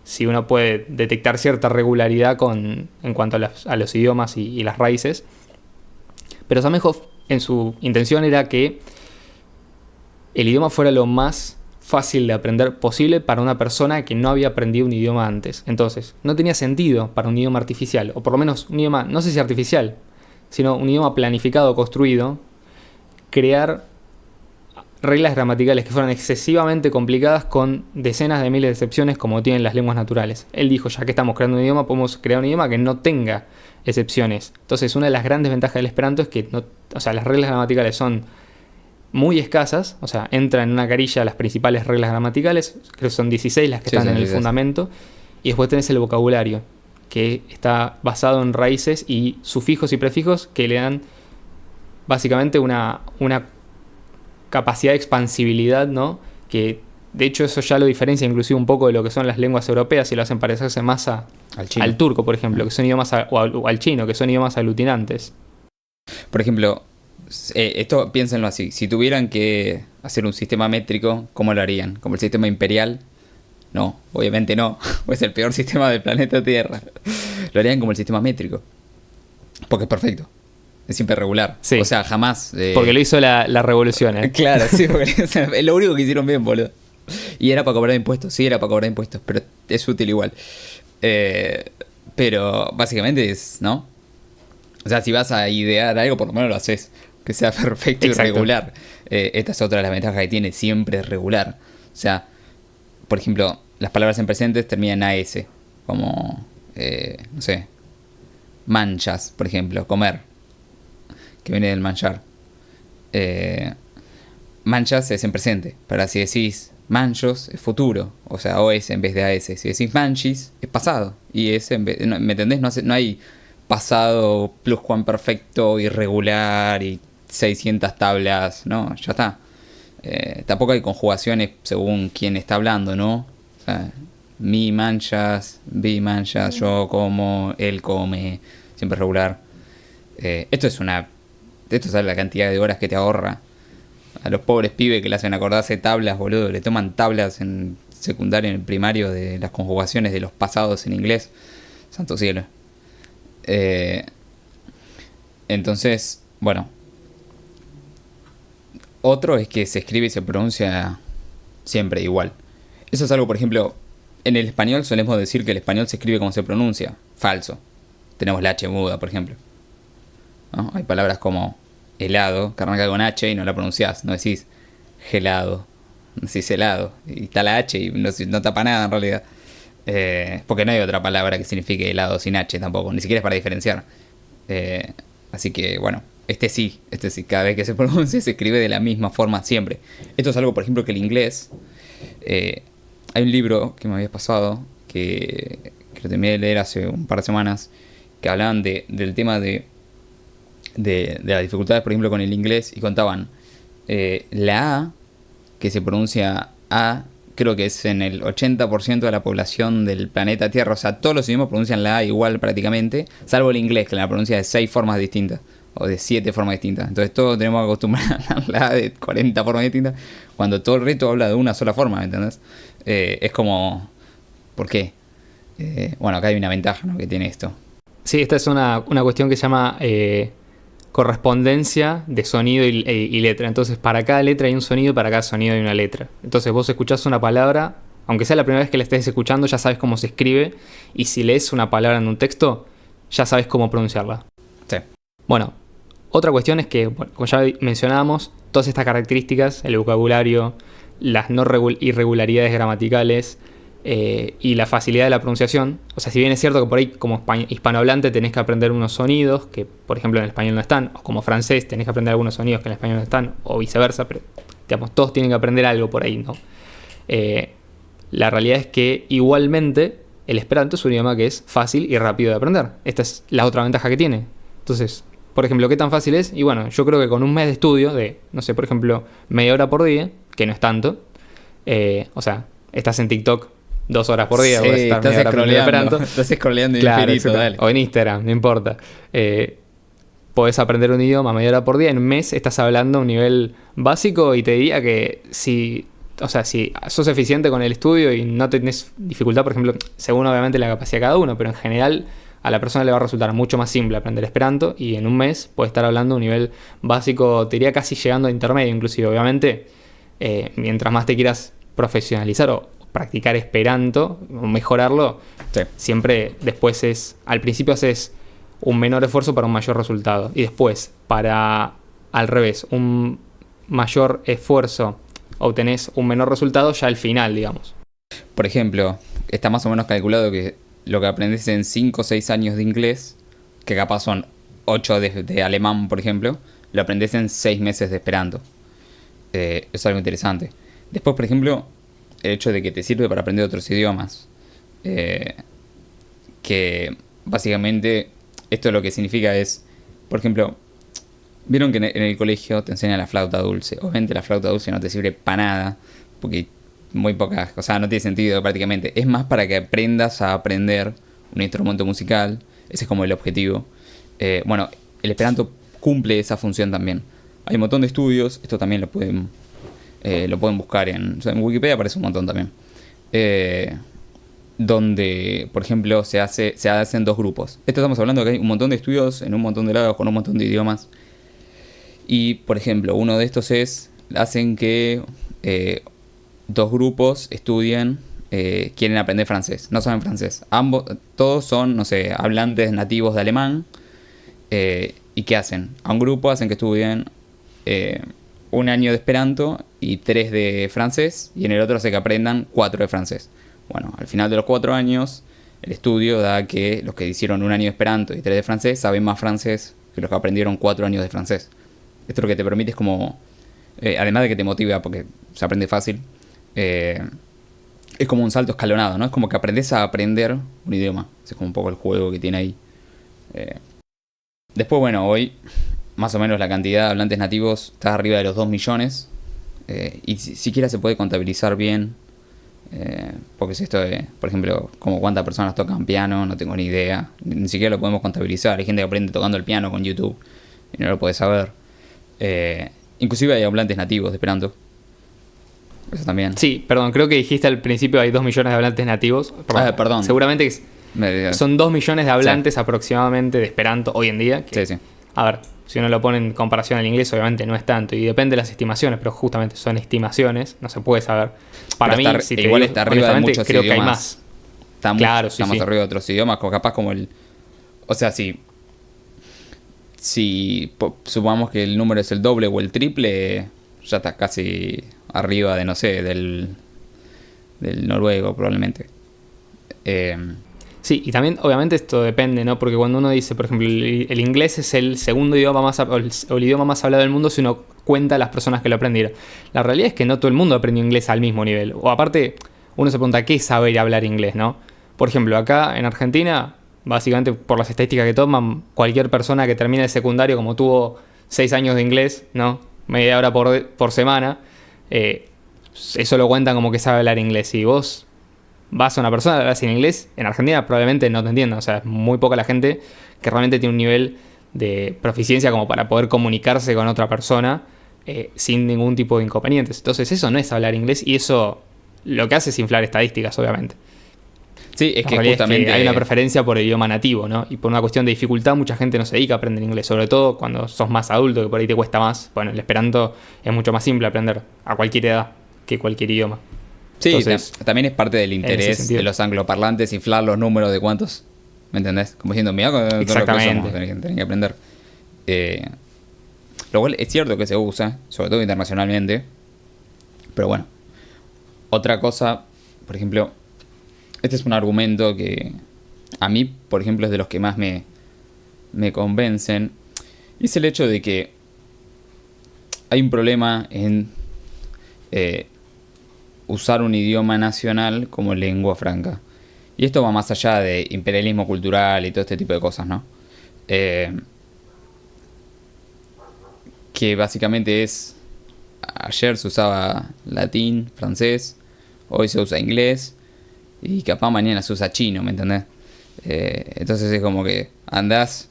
sí uno puede detectar cierta regularidad en cuanto a los idiomas y las raíces. Pero Zamenhof, en su intención era que el idioma fuera lo más fácil de aprender posible para una persona que no había aprendido un idioma antes. Entonces, no tenía sentido para un idioma artificial, o por lo menos un idioma, no sé si artificial, sino un idioma planificado, construido, crear reglas gramaticales que fueran excesivamente complicadas con decenas de miles de excepciones como tienen las lenguas naturales. Él dijo, ya que estamos creando un idioma, podemos crear un idioma que no tenga excepciones. Entonces, una de las grandes ventajas del Esperanto es que las reglas gramaticales son muy escasas, o sea, entran en una carilla las principales reglas gramaticales, creo que son 16 las que están en el fundamento, y después tenés el vocabulario, que está basado en raíces y sufijos y prefijos que le dan básicamente una capacidad de expansibilidad, ¿no? Que de hecho eso ya lo diferencia inclusive un poco de lo que son las lenguas europeas y lo hacen parecerse más al turco, por ejemplo, que son idiomas o al chino, que son idiomas aglutinantes. Por ejemplo, esto piénsenlo así, si tuvieran que hacer un sistema métrico, ¿cómo lo harían? ¿Como el sistema imperial? No, obviamente no, es el peor sistema del planeta Tierra. Lo harían como el sistema métrico, porque es perfecto. Es siempre regular. Sí. O sea, jamás... porque lo hizo la revolución, ¿eh? Claro, sí, porque es lo único que hicieron bien, boludo. Y era para cobrar impuestos, sí, era para cobrar impuestos, pero es útil igual. Pero básicamente es, ¿no? O sea, si vas a idear algo, por lo menos lo haces. Que sea perfecto. Exacto. Y regular. Esta es otra de las ventajas que tiene, siempre es regular. O sea, por ejemplo, las palabras en presentes terminan en AS. Como, no sé, manchas, por ejemplo, comer. Que viene del manchar. Manchas es en presente. Pero si decís manchos es futuro. O sea, OS en vez de AS. Si decís manchis es pasado. Y S en vez, no, ¿me entendés? No hay pasado pluscuamperfecto irregular y 600 tablas. No, ya está. Tampoco hay conjugaciones según quién está hablando, ¿no? O sea, mi manchas, vi manchas, yo como, él come. Siempre regular. Esto sabe la cantidad de horas que te ahorra. A los pobres pibes que le hacen acordarse tablas, boludo. Le toman tablas en secundario, en el primario, de las conjugaciones de los pasados en inglés. Santo cielo. Entonces, bueno. Otro es que se escribe y se pronuncia siempre igual. Eso es algo, por ejemplo, en el español solemos decir que el español se escribe como se pronuncia. Falso. Tenemos la H muda, por ejemplo, ¿no? Hay palabras como helado, que arranca con H y no la pronunciás, no decís gelado, decís helado. Y está la H y no tapa nada en realidad. Porque no hay otra palabra que signifique helado sin H tampoco, ni siquiera es para diferenciar. Así que bueno, este sí, cada vez que se pronuncia se escribe de la misma forma siempre. Esto es algo, por ejemplo, que el inglés... hay un libro que me habías pasado, que lo terminé de leer hace un par de semanas, que hablaban del tema de las dificultades, por ejemplo, con el inglés, y contaban la A, que se pronuncia A, creo que es en el 80% de la población del planeta Tierra. O sea, todos los idiomas pronuncian la A igual prácticamente, salvo el inglés, que la pronuncia de 6 formas distintas, o de 7 formas distintas. Entonces todos tenemos que acostumbrar a la A de 40 formas distintas, cuando todo el resto habla de una sola forma, ¿me entendés? Es como... ¿Por qué? Bueno, acá hay una ventaja, ¿no?, que tiene esto. Sí, esta es una cuestión que se llama correspondencia de sonido y letra. Entonces, para cada letra hay un sonido y para cada sonido hay una letra. Entonces, vos escuchás una palabra, aunque sea la primera vez que la estés escuchando, ya sabes cómo se escribe. Y si lees una palabra en un texto, ya sabes cómo pronunciarla. Sí. Bueno, otra cuestión es que, bueno, como ya mencionábamos, todas estas características, el vocabulario, las no irregularidades gramaticales y la facilidad de la pronunciación. O sea, si bien es cierto que por ahí como hispanohablante tenés que aprender unos sonidos que, por ejemplo, en el español no están, o como francés tenés que aprender algunos sonidos que en el español no están, o viceversa, pero digamos, todos tienen que aprender algo por ahí, ¿no? La realidad es que igualmente el esperanto es un idioma que es fácil y rápido de aprender. Esta es la otra ventaja que tiene. Entonces, por ejemplo, ¿qué tan fácil es? Y bueno, yo creo que con un mes de estudio de, no sé, por ejemplo, media hora por día, que no es tanto, o sea, estás en TikTok 2 horas por día, sí, estás scrolleando claro, infinito, dale. O en Instagram, no importa. Podés aprender un idioma media hora por día, en un mes estás hablando a un nivel básico y te diría que si sos eficiente con el estudio y no tenés dificultad, por ejemplo, según obviamente la capacidad de cada uno, pero en general a la persona le va a resultar mucho más simple aprender Esperanto y en un mes puede estar hablando a un nivel básico, te diría casi llegando a intermedio inclusive. Obviamente, mientras más te quieras profesionalizar o practicar Esperanto o mejorarlo, sí, siempre después al principio haces un menor esfuerzo para un mayor resultado y después para, al revés, un mayor esfuerzo obtenés un menor resultado ya al final, digamos. Por ejemplo, está más o menos calculado que lo que aprendes en 5 o 6 años de inglés, que capaz son 8 de alemán, por ejemplo, lo aprendes en 6 meses de Esperanto. Es algo interesante. Después, por ejemplo, el hecho de que te sirve para aprender otros idiomas. Que básicamente esto lo que significa es, por ejemplo, vieron que en el colegio te enseñan la flauta dulce. Obviamente la flauta dulce no te sirve para nada, porque muy pocas, o sea, no tiene sentido prácticamente. Es más para que aprendas a aprender un instrumento musical. Ese es como el objetivo. Bueno, el Esperanto cumple esa función también. Hay un montón de estudios, esto también lo pueden buscar en Wikipedia, aparece un montón también. Donde, por ejemplo, se hacen 2 grupos. Esto estamos hablando de que hay un montón de estudios en un montón de lados con un montón de idiomas. Y, por ejemplo, uno de estos hacen que 2 grupos estudien, quieren aprender francés, no saben francés. Todos son, no sé, hablantes nativos de alemán. ¿Y qué hacen? A un grupo hacen que estudien 1 año de Esperanto y 3 de francés, y en el otro hace que aprendan 4 de francés. Bueno, al final de los 4 años, el estudio da que los que hicieron 1 año de Esperanto y 3 de francés saben más francés que los que aprendieron 4 años de francés. Esto lo que te permite es como, además de que te motiva porque se aprende fácil, es como un salto escalonado, ¿no? Es como que aprendes a aprender un idioma. Ese es como un poco el juego que tiene ahí. Después, bueno, hoy más o menos la cantidad de hablantes nativos está arriba de los 2 millones. Y siquiera se puede contabilizar bien. Porque si esto de, por ejemplo, como cuántas personas tocan piano, no tengo ni idea. Ni siquiera lo podemos contabilizar. Hay gente que aprende tocando el piano con YouTube y no lo puede saber. Inclusive hay hablantes nativos de Esperanto. Eso también. Sí, perdón, creo que dijiste al principio hay 2 millones de hablantes nativos. Perdón. Seguramente son 2 millones de hablantes, sí, aproximadamente de Esperanto hoy en día. Que, sí. A ver, si uno lo pone en comparación al inglés, obviamente no es tanto. Y depende de las estimaciones, pero justamente son estimaciones, no se puede saber. Para mí, igual está arriba de muchos creo idiomas. Que hay más. Estamos arriba de otros idiomas, capaz como el... O sea, si supongamos que el número es el doble o el triple, ya está casi... arriba de, no sé, del noruego probablemente. Sí, y también obviamente esto depende, ¿no? Porque cuando uno dice, por ejemplo, el inglés es el segundo idioma o el idioma más hablado del mundo si uno cuenta a las personas que lo aprendieron. La realidad es que no todo el mundo aprendió inglés al mismo nivel. O aparte, uno se pregunta, ¿qué es saber hablar inglés, no? Por ejemplo, acá en Argentina, básicamente por las estadísticas que toman, cualquier persona que termine el secundario, como tuvo 6 años de inglés, ¿no? Media hora por semana, eso lo cuentan como que sabe hablar inglés. Y vos vas a una persona que habla sin inglés, en Argentina probablemente no te entiendan. O sea, es muy poca la gente que realmente tiene un nivel de proficiencia como para poder comunicarse con otra persona sin ningún tipo de inconvenientes. Entonces eso no es hablar inglés y eso lo que hace es inflar estadísticas, obviamente. Sí, es que justamente... Es que hay una preferencia por el idioma nativo, ¿no? Y por una cuestión de dificultad mucha gente no se dedica a aprender inglés, sobre todo cuando sos más adulto, que por ahí te cuesta más. Bueno, el esperanto es mucho más simple aprender a cualquier edad que cualquier idioma. Sí, entonces, también es parte del interés de los angloparlantes inflar los números de cuántos, ¿me entendés? Como diciendo, mira todo lo que somos, tenés que aprender. Lo cual es cierto que se usa, sobre todo internacionalmente, pero bueno. Otra cosa, por ejemplo, este es un argumento que a mí, por ejemplo, es de los que más me convencen, y es el hecho de que hay un problema en usar un idioma nacional como lengua franca. Y esto va más allá de imperialismo cultural y todo este tipo de cosas, ¿no? Que básicamente es... Ayer se usaba latín, francés, hoy se usa inglés y capaz mañana se usa chino, ¿me entendés? Entonces es como que andás,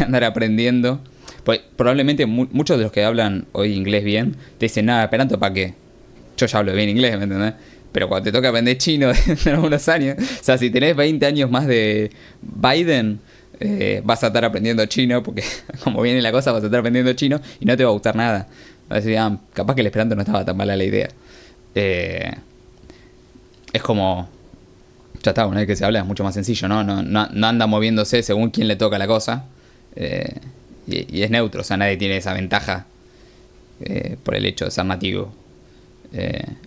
andar aprendiendo. Pues probablemente muchos de los que hablan hoy inglés bien te dicen, nada, esperanto para qué. Yo ya hablo bien inglés, ¿me entendés? Pero cuando te toca aprender chino en algunos años, o sea, si tenés 20 años más de Biden, vas a estar aprendiendo chino, porque como viene la cosa, vas a estar aprendiendo chino y no te va a gustar nada. Vas a decir, capaz que el esperanto no estaba tan mala la idea. Es como... Ya está, una vez que se habla es mucho más sencillo, ¿no? No anda moviéndose según quién le toca la cosa. Y es neutro, o sea, nadie tiene esa ventaja por el hecho de ser nativo.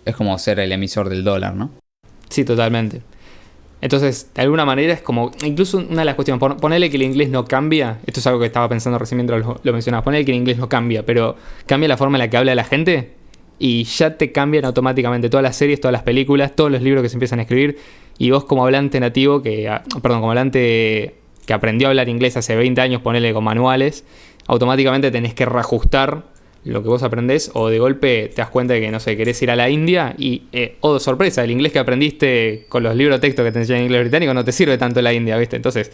Es como ser el emisor del dólar, ¿no? Sí, totalmente. Entonces, de alguna manera es como... Incluso una de las cuestiones... Ponele que el inglés no cambia. Esto es algo que estaba pensando recién mientras lo mencionabas. Ponele que el inglés no cambia, pero cambia la forma en la que habla la gente y ya te cambian automáticamente todas las series, todas las películas, todos los libros que se empiezan a escribir. Y vos como hablante nativo, como hablante que aprendió a hablar inglés hace 20 años, ponele con manuales, automáticamente tenés que reajustar lo que vos aprendés, o de golpe te das cuenta de que, no sé, querés ir a la India y, oh, sorpresa, el inglés que aprendiste con los libros de texto que te enseñan en inglés británico no te sirve tanto en la India, ¿viste? Entonces,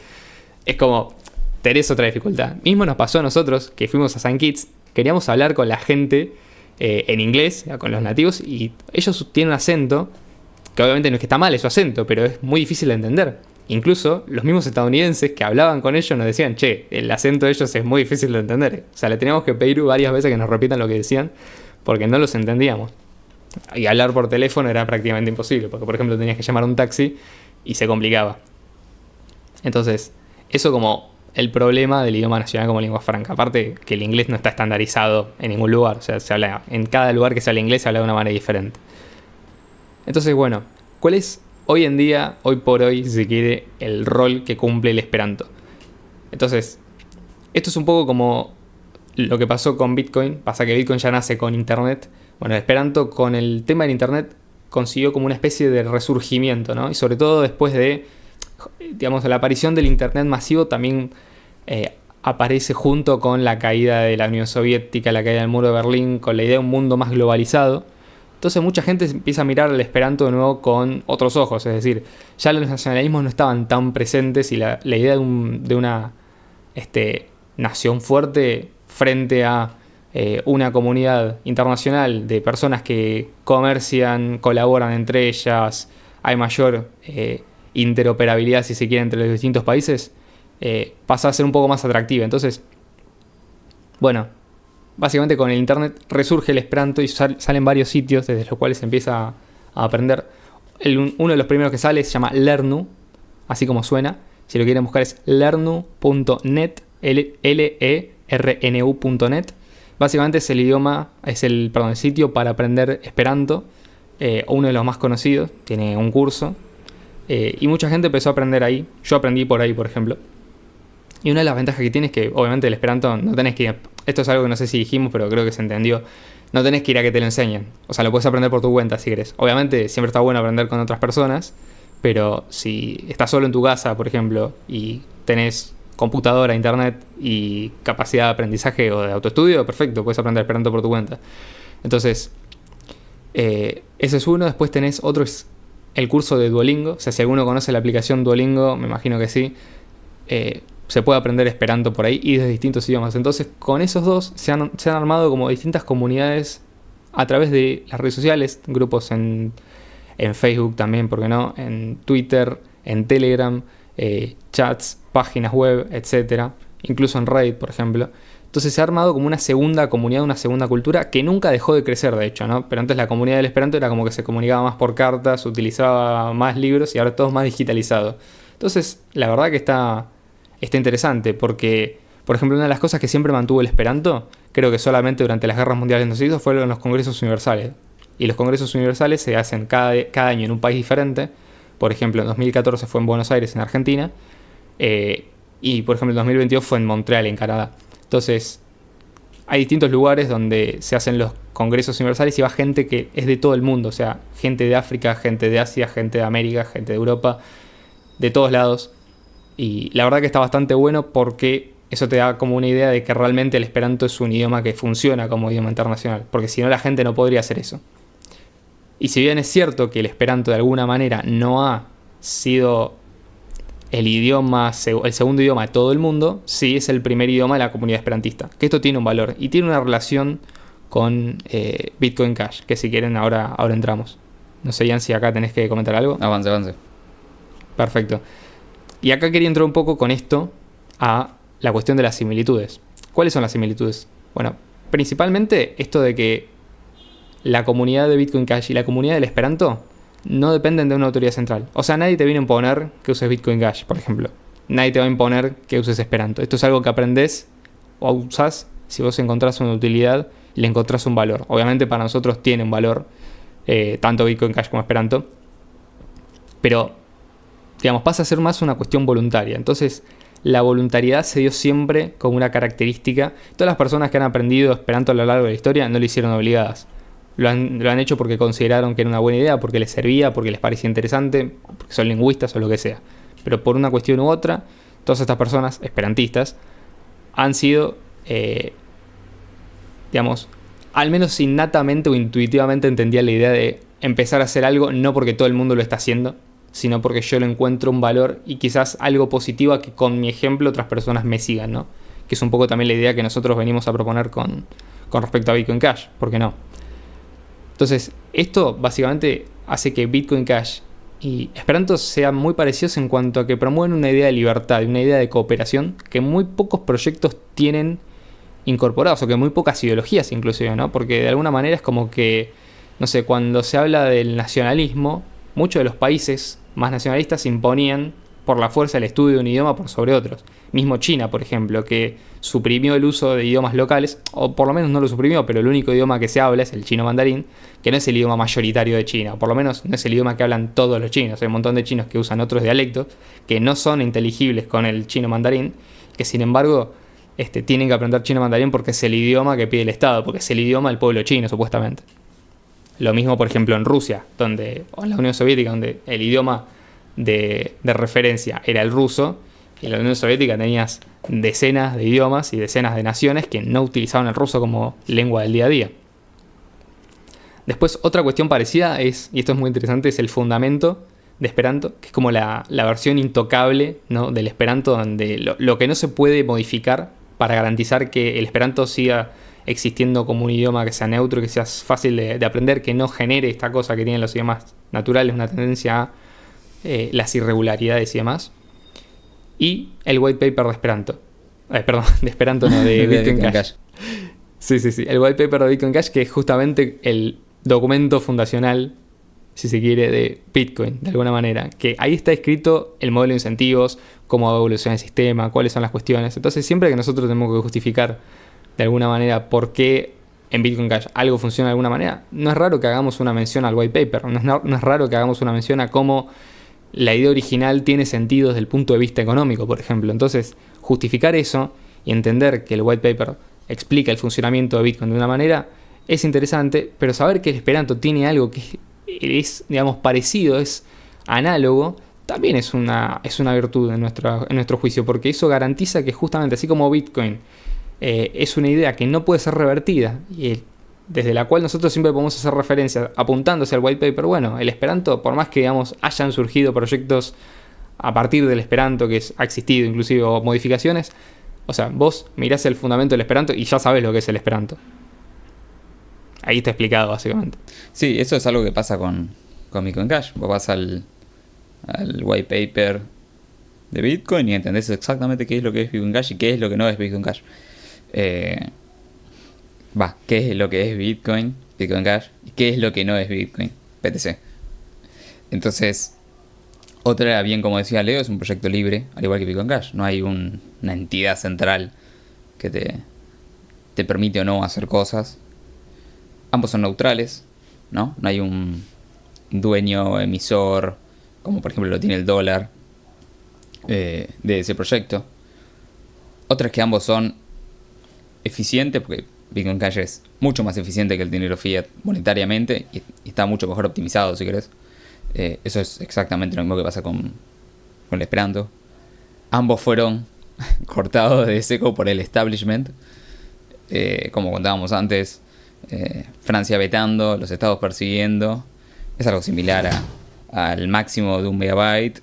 es como, tenés otra dificultad. Mismo nos pasó a nosotros, que fuimos a St. Kitts, queríamos hablar con la gente en inglés, con los nativos, y ellos tienen un acento, que obviamente no es que está mal, es su acento, pero es muy difícil de entender. Incluso los mismos estadounidenses que hablaban con ellos nos decían, che, el acento de ellos es muy difícil de entender. O sea, le teníamos que pedir varias veces que nos repitan lo que decían porque no los entendíamos. Y hablar por teléfono era prácticamente imposible, porque por ejemplo tenías que llamar a un taxi y se complicaba. Entonces, eso como el problema del idioma nacional como lengua franca. Aparte que el inglés no está estandarizado en ningún lugar. O sea, se habla, en cada lugar que se habla inglés se habla de una manera diferente. Entonces, bueno, ¿cuál es hoy en día, hoy por hoy, si se quiere, el rol que cumple el esperanto? Entonces, esto es un poco como lo que pasó con Bitcoin. Pasa que Bitcoin ya nace con Internet. Bueno, el esperanto con el tema del Internet consiguió como una especie de resurgimiento, ¿no? Y sobre todo después de, digamos, la aparición del Internet masivo también aparece junto con la caída de la Unión Soviética, la caída del muro de Berlín, con la idea de un mundo más globalizado. Entonces mucha gente empieza a mirar al esperanto de nuevo con otros ojos, es decir, ya los nacionalismos no estaban tan presentes y la idea de una nación fuerte frente a una comunidad internacional de personas que comercian, colaboran entre ellas, hay mayor interoperabilidad, si se quiere, entre los distintos países, pasa a ser un poco más atractiva. Entonces, bueno, básicamente con el internet resurge el esperanto y salen varios sitios desde los cuales se empieza a aprender. Uno de los primeros que sale se llama Lernu, así como suena. Si lo quieren buscar es lernu.net, lernu.net. Básicamente es el sitio para aprender Esperanto, uno de los más conocidos, tiene un curso, y mucha gente empezó a aprender ahí. Yo aprendí por ahí, por ejemplo. Y una de las ventajas que tiene es que, obviamente, el Esperanto no tenés que ir. Esto es algo que no sé si dijimos, pero creo que se entendió. No tenés que ir a que te lo enseñen. O sea, lo puedes aprender por tu cuenta si querés. Obviamente, siempre está bueno aprender con otras personas. Pero si estás solo en tu casa, por ejemplo, y tenés computadora, internet y capacidad de aprendizaje o de autoestudio, perfecto, puedes aprender Esperanto por tu cuenta. Entonces, ese es uno. Después tenés otro, es el curso de Duolingo. O sea, si alguno conoce la aplicación Duolingo, me imagino que sí. Se puede aprender Esperanto por ahí y de distintos idiomas. Entonces, con esos dos se han armado como distintas comunidades a través de las redes sociales, grupos en Facebook también, ¿por qué no? En Twitter, en Telegram, chats, páginas web, etc. Incluso en Reddit, por ejemplo. Entonces se ha armado como una segunda comunidad, una segunda cultura que nunca dejó de crecer, de hecho, ¿no? Pero antes la comunidad del Esperanto era como que se comunicaba más por cartas, utilizaba más libros y ahora todo es más digitalizado. Entonces, la verdad que está interesante porque, por ejemplo, una de las cosas que siempre mantuvo el Esperanto, creo que solamente durante las guerras mundiales no se hizo, fueron los congresos universales. Y los congresos universales se hacen cada año en un país diferente. Por ejemplo, en 2014 fue en Buenos Aires, en Argentina. Y, por ejemplo, en 2022 fue en Montreal, en Canadá. Entonces, hay distintos lugares donde se hacen los congresos universales y va gente que es de todo el mundo. O sea, gente de África, gente de Asia, gente de América, gente de Europa, de todos lados. Y la verdad que está bastante bueno porque eso te da como una idea de que realmente el Esperanto es un idioma que funciona como idioma internacional. Porque si no, la gente no podría hacer eso. Y si bien es cierto que el Esperanto de alguna manera no ha sido el segundo idioma de todo el mundo, sí es el primer idioma de la comunidad esperantista. Que esto tiene un valor y tiene una relación con Bitcoin Cash, que si quieren ahora entramos. No sé, Ian, si acá tenés que comentar algo. Avance. Perfecto. Y acá quería entrar un poco con esto a la cuestión de las similitudes. ¿Cuáles son las similitudes? Bueno, principalmente esto de que la comunidad de Bitcoin Cash y la comunidad del Esperanto no dependen de una autoridad central. O sea, nadie te viene a imponer que uses Bitcoin Cash, por ejemplo. Nadie te va a imponer que uses Esperanto. Esto es algo que aprendés o usás si vos encontrás una utilidad y le encontrás un valor. Obviamente para nosotros tiene un valor, tanto Bitcoin Cash como Esperanto. Pero, digamos, pasa a ser más una cuestión voluntaria. Entonces, la voluntariedad se dio siempre como una característica. Todas las personas que han aprendido Esperanto a lo largo de la historia no lo hicieron obligadas. Lo han hecho porque consideraron que era una buena idea, porque les servía, porque les parecía interesante, porque son lingüistas o lo que sea. Pero por una cuestión u otra, todas estas personas esperantistas han sido, digamos, al menos innatamente o intuitivamente entendían la idea de empezar a hacer algo no porque todo el mundo lo está haciendo, sino porque yo le encuentro un valor y quizás algo positivo a que con mi ejemplo otras personas me sigan, ¿no? Que es un poco también la idea que nosotros venimos a proponer con respecto a Bitcoin Cash, ¿por qué no? Entonces, esto básicamente hace que Bitcoin Cash y Esperanto sean muy parecidos en cuanto a que promueven una idea de libertad y una idea de cooperación que muy pocos proyectos tienen incorporados, o que muy pocas ideologías inclusive, ¿no? Porque de alguna manera es como que, no sé, cuando se habla del nacionalismo, muchos de los países más nacionalistas imponían por la fuerza el estudio de un idioma por sobre otros. Mismo China, por ejemplo, que suprimió el uso de idiomas locales, o por lo menos no lo suprimió, pero el único idioma que se habla es el chino mandarín, que no es el idioma mayoritario de China, o por lo menos no es el idioma que hablan todos los chinos. Hay un montón de chinos que usan otros dialectos que no son inteligibles con el chino mandarín, que sin embargo tienen que aprender chino mandarín porque es el idioma que pide el Estado, porque es el idioma del pueblo chino, supuestamente. Lo mismo, por ejemplo, en Rusia, o en la Unión Soviética, donde el idioma de referencia era el ruso, y en la Unión Soviética tenías decenas de idiomas y decenas de naciones que no utilizaban el ruso como lengua del día a día. Después, otra cuestión parecida es, y esto es muy interesante, es el fundamento de Esperanto, que es como la versión intocable, ¿no?, del Esperanto, donde lo que no se puede modificar para garantizar que el Esperanto siga existiendo como un idioma que sea neutro, que sea fácil de aprender, que no genere esta cosa que tienen los idiomas naturales, una tendencia a las irregularidades y demás. Y el white paper de Esperanto. De Esperanto no, de Bitcoin Cash. Sí. El white paper de Bitcoin Cash, que es justamente el documento fundacional, si se quiere, de Bitcoin, de alguna manera. Que ahí está escrito el modelo de incentivos, cómo va a evolucionar el sistema, cuáles son las cuestiones. Entonces, siempre que nosotros tenemos que justificar de alguna manera por qué en Bitcoin Cash algo funciona de alguna manera, no es raro que hagamos una mención al white paper, no es raro que hagamos una mención a cómo la idea original tiene sentido desde el punto de vista económico, por ejemplo. Entonces, justificar eso y entender que el white paper explica el funcionamiento de Bitcoin de una manera es interesante, pero saber que el Esperanto tiene algo que es, digamos, parecido, es análogo, también es una virtud en nuestro juicio, porque eso garantiza que justamente así como Bitcoin es una idea que no puede ser revertida y desde la cual nosotros siempre podemos hacer referencia apuntándose al white paper, bueno, el Esperanto, por más que digamos hayan surgido proyectos a partir del Esperanto que ha existido, inclusive o modificaciones, o sea, vos mirás el fundamento del Esperanto y ya sabés lo que es el Esperanto. Ahí está explicado básicamente. Sí, eso es algo que pasa con Bitcoin Cash. Vos vas al white paper de Bitcoin y entendés exactamente qué es lo que es Bitcoin Cash y qué es lo que no es Bitcoin Cash. Qué es lo que es Bitcoin Cash y qué es lo que no es Bitcoin, BTC. Entonces, otra, bien como decía Leo, es un proyecto libre, al igual que Bitcoin Cash. No hay una entidad central que te permite o no hacer cosas. Ambos son neutrales, ¿no? No hay un dueño emisor, como por ejemplo lo tiene el dólar, de ese proyecto. Otra es que ambos son eficientes, porque Bitcoin Cash es mucho más eficiente que el dinero fiat monetariamente y está mucho mejor optimizado, si querés. Eso es exactamente lo mismo que pasa con el Esperanto. Ambos fueron cortados de seco por el establishment, como contábamos antes. Francia vetando, los estados persiguiendo. Es algo similar al máximo de 1 megabyte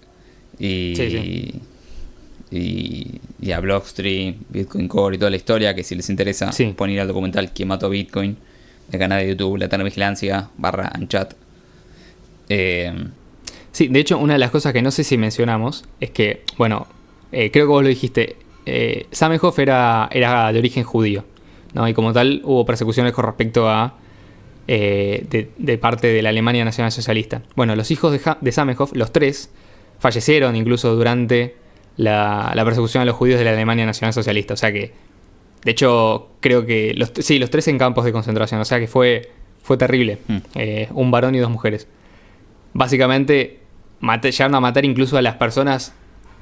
y a Blockstream, Bitcoin Core y toda la historia, que si les interesa pueden ir al documental ¿Quién mató Bitcoin? El canal de YouTube La Eterna Vigilancia /Unchat. Sí, de hecho una de las cosas que no sé si mencionamos es que, bueno, creo que vos lo dijiste, Zamenhof era de origen judío, ¿no? Y como tal hubo persecuciones con respecto a de parte de la Alemania Nacional Socialista. Bueno, los hijos de Zamenhof, los tres, fallecieron incluso durante la persecución a los judíos de la Alemania Nacional Socialista. O sea que, de hecho, creo que los tres en campos de concentración. O sea que fue terrible. Un varón y 2 mujeres. Básicamente llegaron a matar incluso a las personas,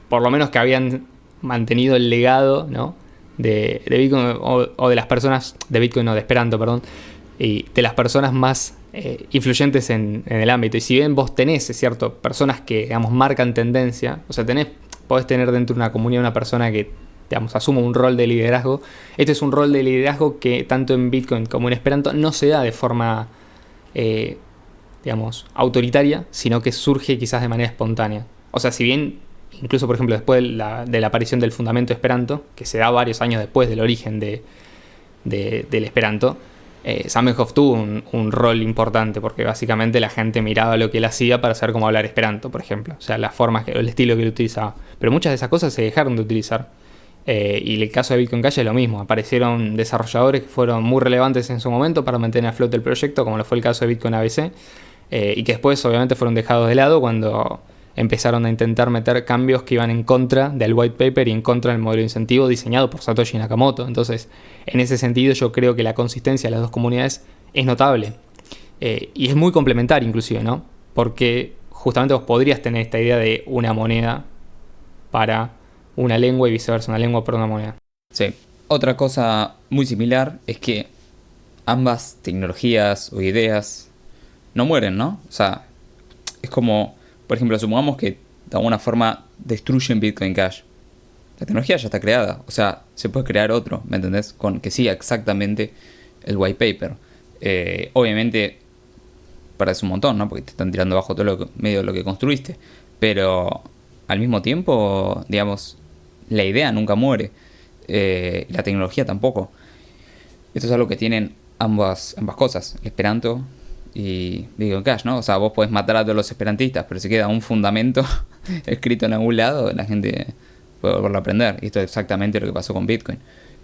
por lo menos que habían mantenido el legado, ¿no?, de Bitcoin, o de las personas de Bitcoin, no, de Esperanto, perdón, y de las personas más influyentes en el ámbito. Y si bien vos tenés, es cierto, personas que, digamos, marcan tendencia, o sea, podés tener dentro de una comunidad una persona que, digamos, asuma un rol de liderazgo. Este es un rol de liderazgo que tanto en Bitcoin como en Esperanto no se da de forma, digamos, autoritaria, sino que surge quizás de manera espontánea. O sea, si bien, incluso por ejemplo después de la aparición del fundamento Esperanto, que se da varios años después del origen del Esperanto, Zamenhof tuvo un rol importante, porque básicamente la gente miraba lo que él hacía para saber cómo hablar Esperanto, por ejemplo. O sea, las formas, el estilo que él utilizaba. Pero muchas de esas cosas se dejaron de utilizar. Y el caso de Bitcoin Cash es lo mismo. Aparecieron desarrolladores que fueron muy relevantes en su momento para mantener a flote el proyecto, como lo fue el caso de Bitcoin ABC, y que después obviamente fueron dejados de lado cuando empezaron a intentar meter cambios que iban en contra del white paper y en contra del modelo de incentivo diseñado por Satoshi Nakamoto. Entonces, en ese sentido yo creo que la consistencia de las dos comunidades es notable. Y es muy complementaria inclusive, ¿no? Porque justamente vos podrías tener esta idea de una moneda para una lengua y viceversa, una lengua para una moneda. Sí. Otra cosa muy similar es que ambas tecnologías o ideas no mueren, ¿no? O sea, es como, por ejemplo, supongamos que de alguna forma destruyen Bitcoin Cash. La tecnología ya está creada, o sea, se puede crear otro, ¿me entendés? Con que siga exactamente el white paper. Obviamente, parece un montón, ¿no? Porque te están tirando abajo todo medio de lo que construiste. Pero al mismo tiempo, digamos, la idea nunca muere. La tecnología tampoco. Esto es algo que tienen ambas cosas, el Esperanto y Bitcoin Cash, ¿no? O sea, vos podés matar a todos los esperantistas, pero si queda un fundamento escrito en algún lado, la gente puede volverlo a aprender. Y esto es exactamente lo que pasó con Bitcoin.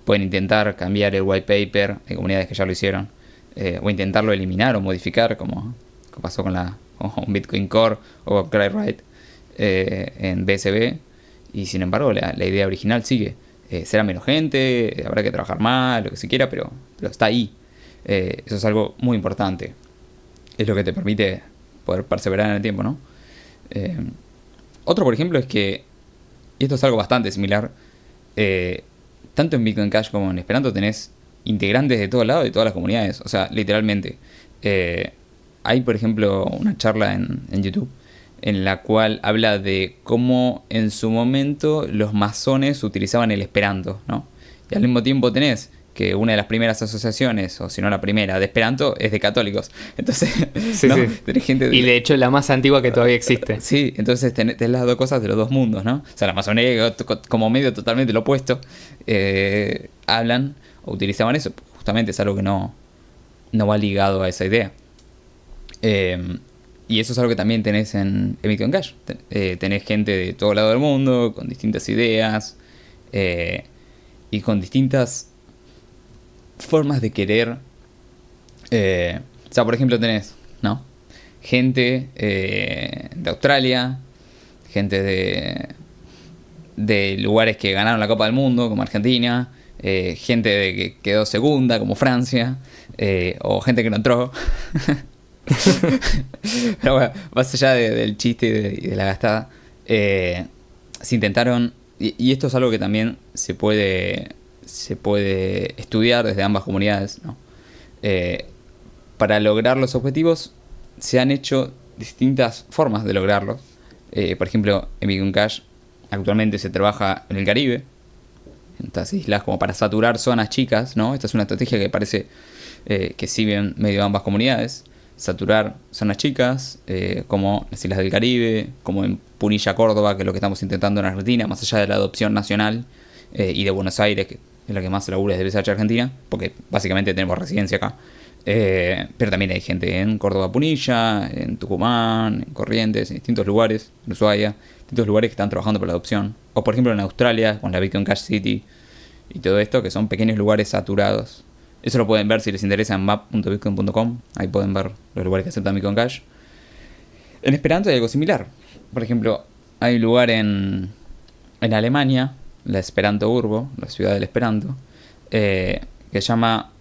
Pueden intentar cambiar el white paper, hay comunidades que ya lo hicieron, o intentarlo eliminar o modificar, como pasó con Bitcoin Core o Copyright en BSB, y sin embargo la idea original sigue. será menos gente, habrá que trabajar más, lo que se quiera, pero está ahí. Eso es algo muy importante. Es lo que te permite poder perseverar en el tiempo, ¿no? Otro, por ejemplo, es que, y esto es algo bastante similar, tanto en Bitcoin Cash como en Esperanto tenés integrantes de todos lados, de todas las comunidades. O sea, literalmente. Hay, por ejemplo, una charla en YouTube en la cual habla de cómo en su momento los masones utilizaban el Esperanto, ¿no? Y al mismo tiempo tenés que una de las primeras asociaciones, o si no la primera, de Esperanto es de católicos. Entonces, sí, ¿no? Sí. Tenés gente y de hecho la más antigua que todavía existe. Sí, entonces tenés las dos cosas de los dos mundos, ¿no? O sea, la masonería como medio totalmente lo opuesto, hablan o utilizaban eso. Justamente es algo que no va ligado a esa idea. Y eso es algo que también tenés en Bitcoin Cash. Tenés gente de todo lado del mundo, con distintas ideas, y con distintas formas de querer. O sea, por ejemplo, tenés, ¿no? Gente de Australia, gente de lugares que ganaron la Copa del Mundo, como Argentina, gente que quedó segunda, como Francia, o gente que no entró. Pero bueno, más allá del chiste y de la gastada, se intentaron, y esto es algo que también se puede estudiar desde ambas comunidades, ¿no? Para lograr los objetivos se han hecho distintas formas de lograrlos. Por ejemplo, en Bitcoin Cash actualmente se trabaja en el Caribe, en estas islas, como para saturar zonas chicas, ¿no? Esta es una estrategia que parece que siguen medio ambas comunidades. Saturar zonas chicas, como las islas del Caribe, como en Punilla, Córdoba, que es lo que estamos intentando en Argentina, más allá de la adopción nacional, y de Buenos Aires, que es la que más se labura desde BSH Argentina, porque básicamente tenemos residencia acá. Pero también hay gente en Córdoba, Punilla, en Tucumán, en Corrientes, en distintos lugares, en Ushuaia, distintos lugares que están trabajando por la adopción. O por ejemplo en Australia, con la Bitcoin Cash City y todo esto, que son pequeños lugares saturados. Eso lo pueden ver si les interesa en map.bitcoin.com. Ahí pueden ver los lugares que aceptan Bitcoin Cash. En Esperanto hay algo similar. Por ejemplo, hay un lugar en Alemania, la Esperanto Urbo, la ciudad del Esperanto, que se llama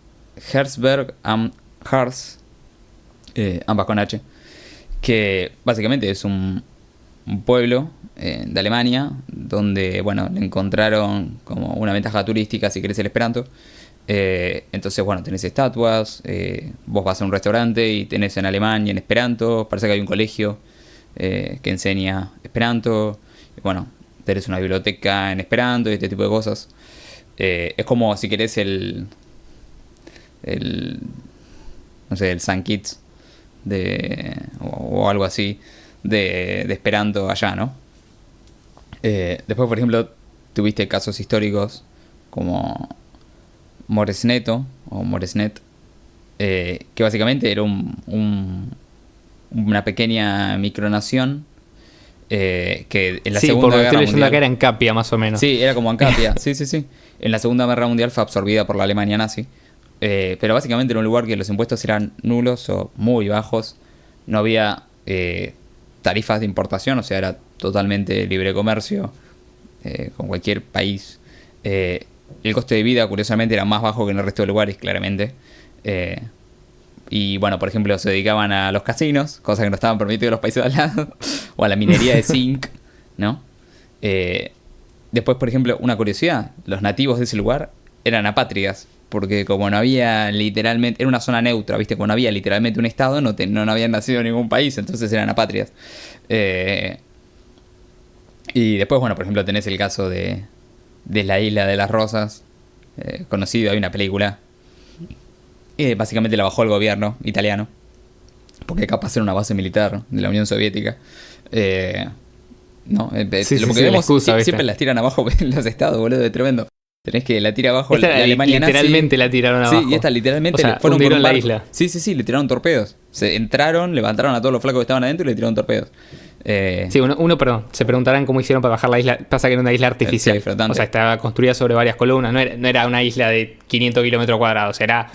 Herzberg am Harz, ambas con H, que básicamente es un pueblo de Alemania donde, bueno, le encontraron como una ventaja turística si querés el Esperanto. Entonces, bueno, tenés estatuas, vos vas a un restaurante y tenés en alemán y en esperanto, parece que hay un colegio que enseña esperanto, bueno, tenés una biblioteca en esperanto y este tipo de cosas. Es como si querés el no sé, el San Kitts o algo así de esperanto allá, ¿no? Después, por ejemplo, tuviste casos históricos como Moresneto o Moresnet, que básicamente era una pequeña micronación, que en la Segunda Guerra Mundial, que era en Capia más o menos. Sí, era como Ancapia, sí. En la Segunda Guerra Mundial fue absorbida por la Alemania nazi, pero básicamente era un lugar que los impuestos eran nulos o muy bajos, no había tarifas de importación, o sea, era totalmente libre comercio con cualquier país. El coste de vida, curiosamente, era más bajo que en el resto de lugares, claramente. Y bueno, por ejemplo, se dedicaban a los casinos, cosas que no estaban permitidas en los países de al lado, o a la minería de zinc, ¿no? Después, por ejemplo, una curiosidad, los nativos de ese lugar eran apátridas, porque como no había literalmente, era una zona neutra, ¿viste? Como no había literalmente un estado, no habían nacido en ningún país, entonces eran apátridas. Y después, bueno, por ejemplo, tenés el caso de la Isla de las Rosas, conocido, hay una película. Básicamente la bajó el gobierno italiano, porque capaz era una base militar de la Unión Soviética. No, lo que vemos excusa, siempre las tiran abajo los estados, boludo, es tremendo. Tenés que la tira abajo la Alemania nazi. Literalmente la tiraron abajo. Sí, y esta literalmente, o sea, fueron por un la barco. isla. Sí, le tiraron torpedos. Se entraron, levantaron a todos los flacos que estaban adentro y le tiraron torpedos. Sí, perdón, se preguntarán cómo hicieron para bajar la isla. Pasa que era una isla artificial. Sí, o sea, estaba construida sobre varias columnas. No era una isla de 500 kilómetros cuadrados. Era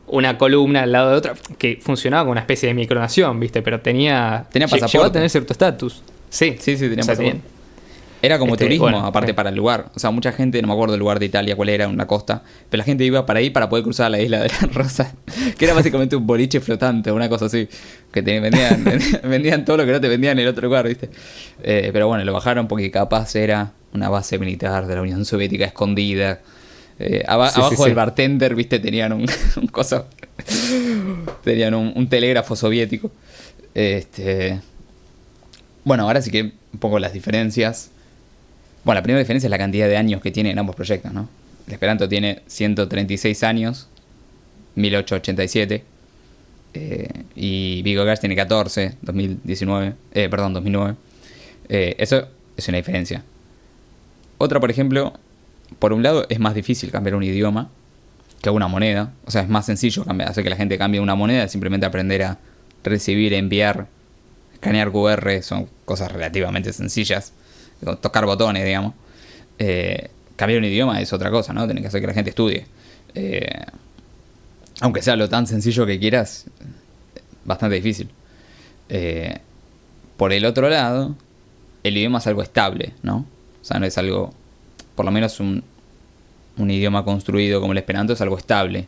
una columna al lado de otra que funcionaba como una especie de micronación, ¿viste? Pero tenía pasaporte. Llegó a tener cierto estatus. Sí, tenía pasaporte. Era como turismo, bueno, aparte para el lugar. O sea, mucha gente, no me acuerdo el lugar de Italia, cuál era, una costa, pero la gente iba para ahí para poder cruzar la isla de las Rosas, que era básicamente un boliche flotante, una cosa así, que vendían todo lo que no te vendían en el otro lugar, ¿viste? Pero bueno, lo bajaron porque capaz era una base militar de la Unión Soviética escondida. Abajo del bartender, ¿viste? Tenían un coso, tenían un telégrafo soviético. Bueno, ahora sí que un poco las diferencias. Bueno, la primera diferencia es la cantidad de años que tienen ambos proyectos, ¿no? El Esperanto tiene 136 años, 1887. Y VigoCash tiene 14, 2009. Eso es una diferencia. Otra, por ejemplo, por un lado es más difícil cambiar un idioma que una moneda. O sea, es más sencillo hacer que la gente cambie una moneda, simplemente aprender a recibir, enviar, escanear QR, son cosas relativamente sencillas. Tocar botones, digamos. Cambiar un idioma es otra cosa, ¿no? Tenés que hacer que la gente estudie. Aunque sea lo tan sencillo que quieras, bastante difícil. Por el otro lado, el idioma es algo estable, ¿no? O sea, no es algo... Por lo menos un idioma construido como el Esperanto es algo estable.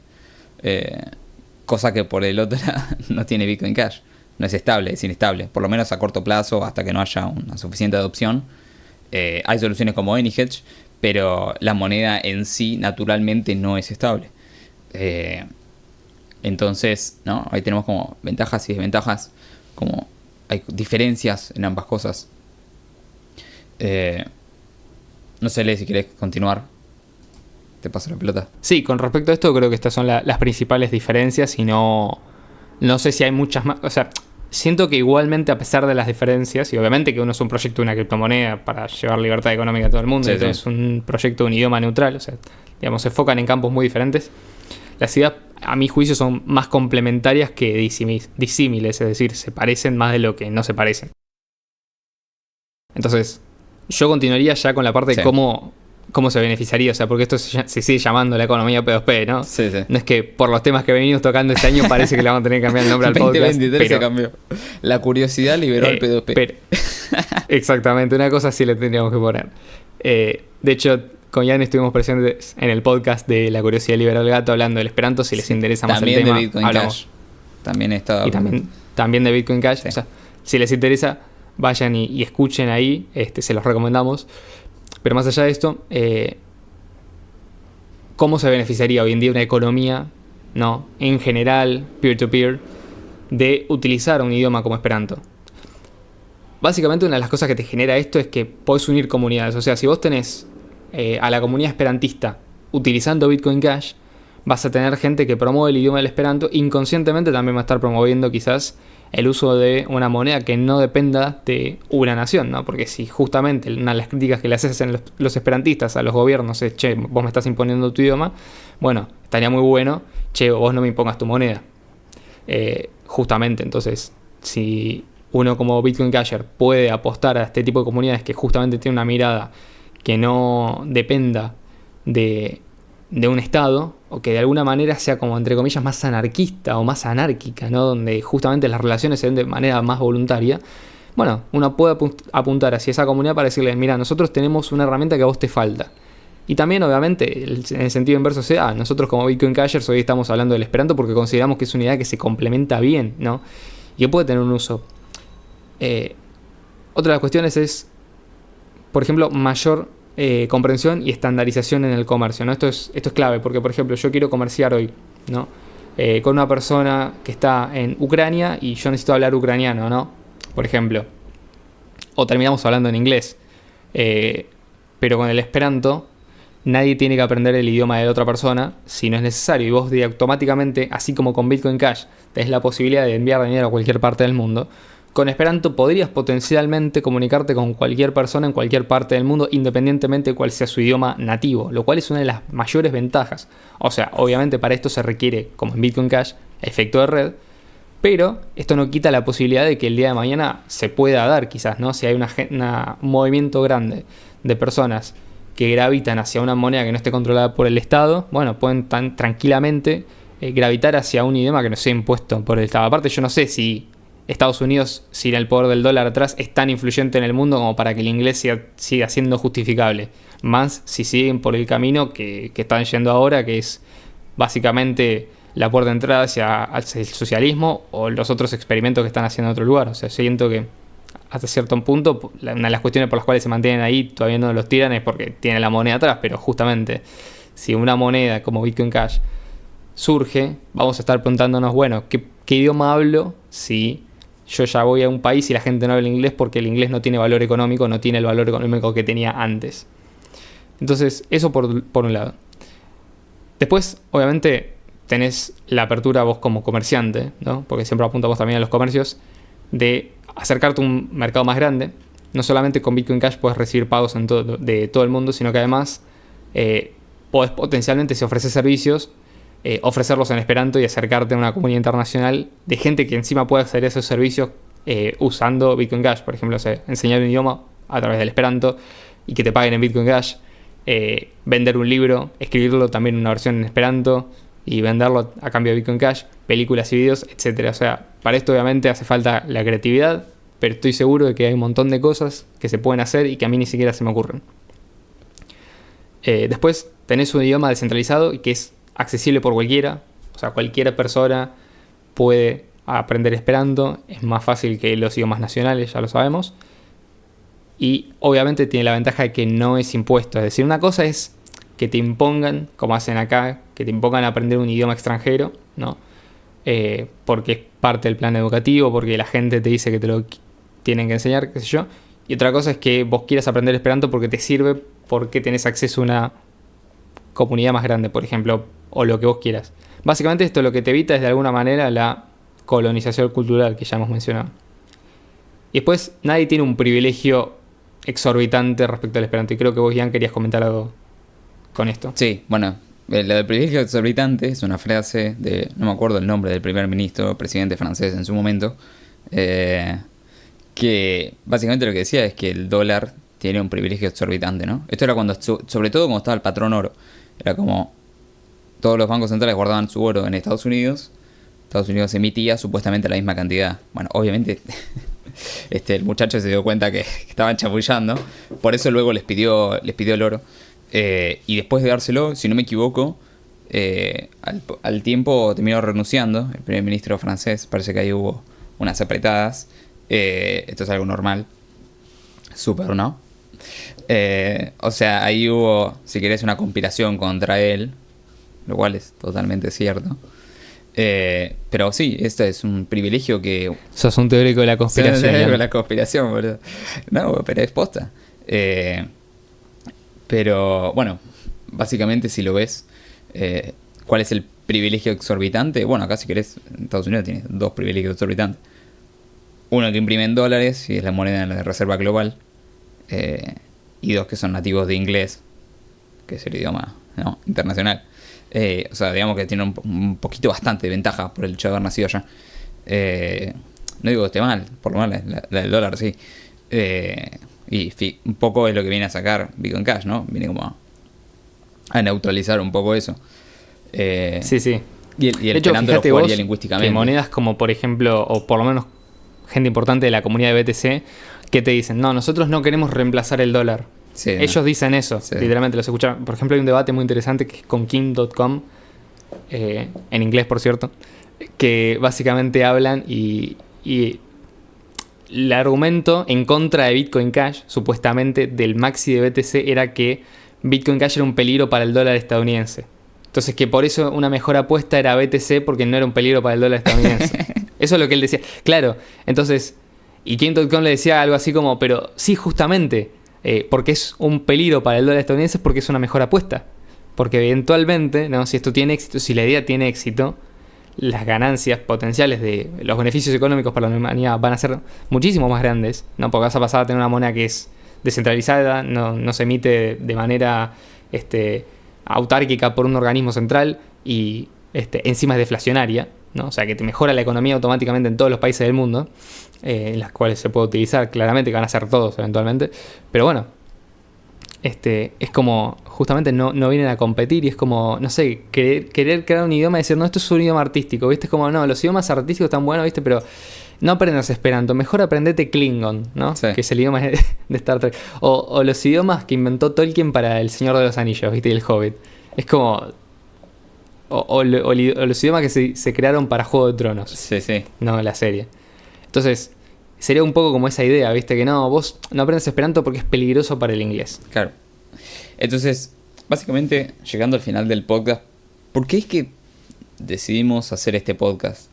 Cosa que por el otro lado no tiene Bitcoin Cash. No es estable, es inestable. Por lo menos a corto plazo, hasta que no haya una suficiente adopción. Hay soluciones como AnyHedge, pero la moneda en sí naturalmente no es estable. Entonces, ¿no? Ahí tenemos como ventajas y desventajas, como hay diferencias en ambas cosas. No sé, Lee, si querés continuar. Te paso la pelota. Sí, con respecto a esto creo que estas son las principales diferencias y no sé si hay muchas más. O sea, siento que igualmente a pesar de las diferencias, y obviamente que uno es un proyecto de una criptomoneda para llevar libertad económica a todo el mundo, sí, y otro es un proyecto de un idioma neutral, o sea, digamos, se enfocan en campos muy diferentes. Las ideas, a mi juicio, son más complementarias que disímiles, es decir, se parecen más de lo que no se parecen. Entonces, yo continuaría ya con la parte de cómo se beneficiaría, o sea, porque esto se sigue llamando la economía P2P, ¿no? Sí, sí. No es que por los temas que venimos tocando este año parece que le vamos a tener que cambiar el nombre al podcast. 2023 se cambió. La curiosidad liberó el P2P. Exactamente, una cosa sí le tendríamos que poner. De hecho, con Jan estuvimos presentes en el podcast de La curiosidad liberó al gato hablando del Esperanto, si les interesa más el tema. También de Bitcoin Cash. También está. Y también de Bitcoin Cash. Sí. O sea, si les interesa, vayan y escuchen ahí, se los recomendamos. Pero más allá de esto, ¿cómo se beneficiaría hoy en día una economía, ¿no?, en general, peer-to-peer, de utilizar un idioma como Esperanto? Básicamente una de las cosas que te genera esto es que podés unir comunidades. O sea, si vos tenés a la comunidad esperantista utilizando Bitcoin Cash, vas a tener gente que promueve el idioma del Esperanto. Inconscientemente también va a estar promoviendo quizás el uso de una moneda que no dependa de una nación, ¿no? Porque si justamente una de las críticas que le hacen los esperantistas a los gobiernos es, che, vos me estás imponiendo tu idioma, bueno, estaría muy bueno, che, vos no me impongas tu moneda. Justamente, entonces, si uno como Bitcoin Casher puede apostar a este tipo de comunidades que justamente tiene una mirada que no dependa de un Estado, o que de alguna manera sea como, entre comillas, más anarquista o más anárquica, ¿no?, donde justamente las relaciones se den de manera más voluntaria, bueno, uno puede apuntar hacia esa comunidad para decirle, mira, nosotros tenemos una herramienta que a vos te falta. Y también, obviamente, en el sentido inverso sea, nosotros como Bitcoin Cashers hoy estamos hablando del Esperanto porque consideramos que es una idea que se complementa bien, ¿no?, y que puede tener un uso. Otra de las cuestiones es, por ejemplo, mayor comprensión y estandarización en el comercio, ¿no? Esto es clave porque, por ejemplo, yo quiero comerciar hoy, ¿no?, con una persona que está en Ucrania y yo necesito hablar ucraniano, ¿no?, por ejemplo, o terminamos hablando en inglés, pero con el Esperanto nadie tiene que aprender el idioma de otra persona si no es necesario, y vos automáticamente, así como con Bitcoin Cash tenés la posibilidad de enviar dinero a cualquier parte del mundo, con Esperanto podrías potencialmente comunicarte con cualquier persona en cualquier parte del mundo, independientemente de cuál sea su idioma nativo, lo cual es una de las mayores ventajas. O sea, obviamente para esto se requiere, como en Bitcoin Cash, efecto de red, pero esto no quita la posibilidad de que el día de mañana se pueda dar, quizás, ¿no? Si hay un movimiento grande de personas que gravitan hacia una moneda que no esté controlada por el Estado, bueno, pueden tranquilamente gravitar hacia un idioma que no sea impuesto por el Estado. Aparte, yo no sé si Estados Unidos, sin el poder del dólar atrás, es tan influyente en el mundo como para que el inglés siga siendo justificable. Más si siguen por el camino que están yendo ahora, que es básicamente la puerta de entrada hacia el socialismo o los otros experimentos que están haciendo en otro lugar. O sea, siento que hasta cierto punto, una de las cuestiones por las cuales se mantienen ahí, todavía no los tiran, es porque tienen la moneda atrás, pero justamente si una moneda como Bitcoin Cash surge, vamos a estar preguntándonos, bueno, ¿qué idioma hablo si yo ya voy a un país y la gente no habla inglés porque el inglés no tiene valor económico, no tiene el valor económico que tenía antes? Entonces, eso por un lado. Después, obviamente, tenés la apertura vos como comerciante, ¿no? Porque siempre apuntamos también a los comercios, de acercarte a un mercado más grande. No solamente con Bitcoin Cash puedes recibir pagos de todo el mundo, sino que además podés potencialmente, si ofreces servicios, ofrecerlos en Esperanto y acercarte a una comunidad internacional de gente que encima puede acceder a esos servicios usando Bitcoin Cash. Por ejemplo, enseñar un idioma a través del Esperanto y que te paguen en Bitcoin Cash. Vender un libro, escribirlo también en una versión en Esperanto y venderlo a cambio de Bitcoin Cash, películas y videos, etc. O sea, para esto obviamente hace falta la creatividad, pero estoy seguro de que hay un montón de cosas que se pueden hacer y que a mí ni siquiera se me ocurren. Después tenés un idioma descentralizado y que es accesible por cualquiera. O sea, cualquier persona puede aprender Esperanto. Es más fácil que los idiomas nacionales, ya lo sabemos. Y obviamente tiene la ventaja de que no es impuesto. Es decir, una cosa es que te impongan, como hacen acá, que te impongan a aprender un idioma extranjero, ¿no? Porque es parte del plan educativo, porque la gente te dice que te lo tienen que enseñar, qué sé yo. Y otra cosa es que vos quieras aprender Esperanto porque te sirve, porque tenés acceso a una comunidad más grande, por ejemplo, o lo que vos quieras. Básicamente esto lo que te evita es de alguna manera la colonización cultural que ya hemos mencionado. Y después, nadie tiene un privilegio exorbitante respecto al Esperanto. Y creo que vos, Ian, querías comentar algo con esto. Sí, bueno, lo del privilegio exorbitante es una frase de, no me acuerdo el nombre del primer ministro, presidente francés en su momento, que básicamente lo que decía es que el dólar tiene un privilegio exorbitante, ¿no? Esto era cuando, sobre todo cuando estaba el patrón oro. Era como todos los bancos centrales guardaban su oro en Estados Unidos emitía supuestamente la misma cantidad. Bueno, obviamente el muchacho se dio cuenta que estaban chapullando, por eso luego les pidió el oro. Y después de dárselo, si no me equivoco, al tiempo terminó renunciando el primer ministro francés. Parece que ahí hubo unas apretadas. Esto es algo normal. Súper, ¿no? O sea, ahí hubo, si querés, una conspiración contra él, lo cual es totalmente cierto. Pero sí, este es un privilegio que... Sos un teórico de la conspiración. Sos un teórico de la conspiración, boludo. No, pero es posta. Pero, bueno, básicamente si lo ves, ¿cuál es el privilegio exorbitante? Bueno, acá si querés, Estados Unidos tiene dos privilegios exorbitantes. Uno que imprime en dólares y es la moneda de reserva global. Y dos que son nativos de inglés, que es el idioma, ¿no?, internacional. O sea, digamos que tiene un poquito bastante de ventaja por el hecho de haber nacido allá. No digo que esté mal, por lo menos la del dólar, sí. Y un poco es lo que viene a sacar Bitcoin Cash, ¿no? Viene como a neutralizar un poco eso. Sí, sí. Y el Esperanto lo jugaría lingüísticamente. Que monedas como, por ejemplo, o por lo menos gente importante de la comunidad de BTC, que te dicen, no, nosotros no queremos reemplazar el dólar. Sí, ellos dicen eso, sí. Literalmente los escucharon. Por ejemplo, hay un debate muy interesante que es con King.com, en inglés, por cierto, que básicamente hablan y el argumento en contra de Bitcoin Cash, supuestamente del maxi de BTC, era que Bitcoin Cash era un peligro para el dólar estadounidense. Entonces que por eso una mejor apuesta era BTC, porque no era un peligro para el dólar estadounidense. Eso es lo que él decía. Claro, entonces, y King.com le decía algo así como, pero sí, justamente, porque es un peligro para el dólar estadounidense, porque es una mejor apuesta. Porque eventualmente, ¿no?, si esto tiene éxito, si la idea tiene éxito, las ganancias potenciales de los beneficios económicos para la humanidad van a ser muchísimo más grandes, ¿no? Porque vas a pasar a tener una moneda que es descentralizada, no se emite de manera autárquica por un organismo central y encima es deflacionaria, ¿no? O sea que te mejora la economía automáticamente en todos los países del mundo, en las cuales se puede utilizar, claramente que van a ser todos eventualmente, pero bueno, es como justamente no vienen a competir y es como, no sé, querer crear un idioma y decir, no, esto es un idioma artístico, ¿viste? Es como, no, los idiomas artísticos están buenos, ¿viste? Pero no aprendas Esperanto, mejor aprendete Klingon, ¿no? Sí. Que es el idioma de Star Trek. O los idiomas que inventó Tolkien para El Señor de los Anillos, ¿viste? Y el Hobbit. Es como... O los idiomas que se crearon para Juego de Tronos. Sí, sí. No, la serie. Entonces, sería un poco como esa idea, ¿viste? Que no, vos no aprendes Esperanto porque es peligroso para el inglés. Claro. Entonces, básicamente, llegando al final del podcast, ¿por qué es que decidimos hacer este podcast?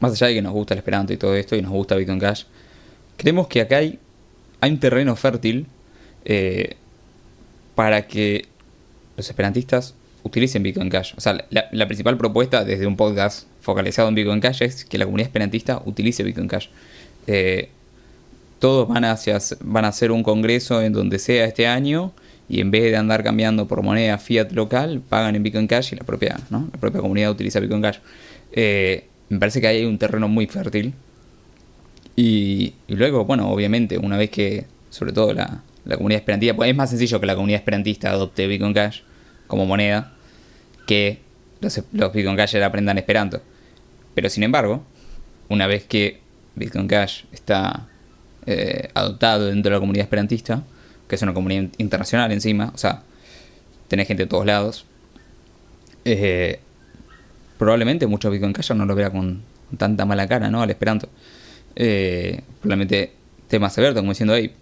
Más allá de que nos gusta el Esperanto y todo esto, y nos gusta Bitcoin Cash, creemos que acá hay un terreno fértil para que los esperantistas utilicen Bitcoin Cash. O sea, la principal propuesta desde un podcast focalizado en Bitcoin Cash es que la comunidad esperantista utilice Bitcoin Cash. Todos van a hacer un congreso en donde sea este año, y en vez de andar cambiando por moneda fiat local, pagan en Bitcoin Cash y la propia comunidad utiliza Bitcoin Cash. Me parece que ahí hay un terreno muy fértil. Y luego, bueno, obviamente, una vez que, sobre todo la comunidad esperantista, pues es más sencillo que la comunidad esperantista adopte Bitcoin Cash como moneda que los Bitcoin Cashers aprendan Esperanto. Pero sin embargo, una vez que Bitcoin Cash está adoptado dentro de la comunidad esperantista, que es una comunidad internacional encima, o sea, tenés gente de todos lados, probablemente muchos Bitcoin Cashers no lo vean con tanta mala cara, ¿no? Al Esperanto. Probablemente temas abiertos, como diciendo, hey,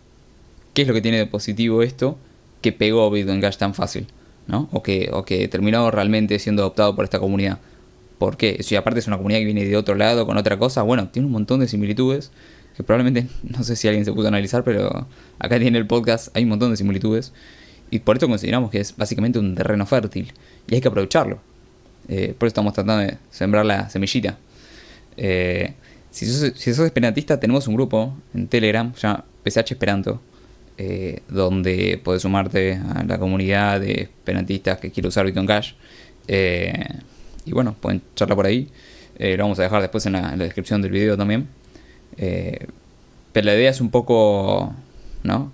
¿qué es lo que tiene de positivo esto que pegó Bitcoin Cash tan fácil, ¿no? O que terminó realmente siendo adoptado por esta comunidad. ¿Por qué? Si aparte es una comunidad que viene de otro lado con otra cosa, bueno, tiene un montón de similitudes que probablemente, no sé si alguien se puso a analizar, pero acá tiene el podcast, hay un montón de similitudes, y por eso consideramos que es básicamente un terreno fértil y hay que aprovecharlo. Por eso estamos tratando de sembrar la semillita. Si sos esperantista, tenemos un grupo en Telegram, se llama PSH Esperanto, donde podés sumarte a la comunidad de esperantistas que quiere usar Bitcoin Cash. Y bueno, pueden charlar por ahí. Lo vamos a dejar después en la descripción del video también. Pero la idea es un poco, ¿no?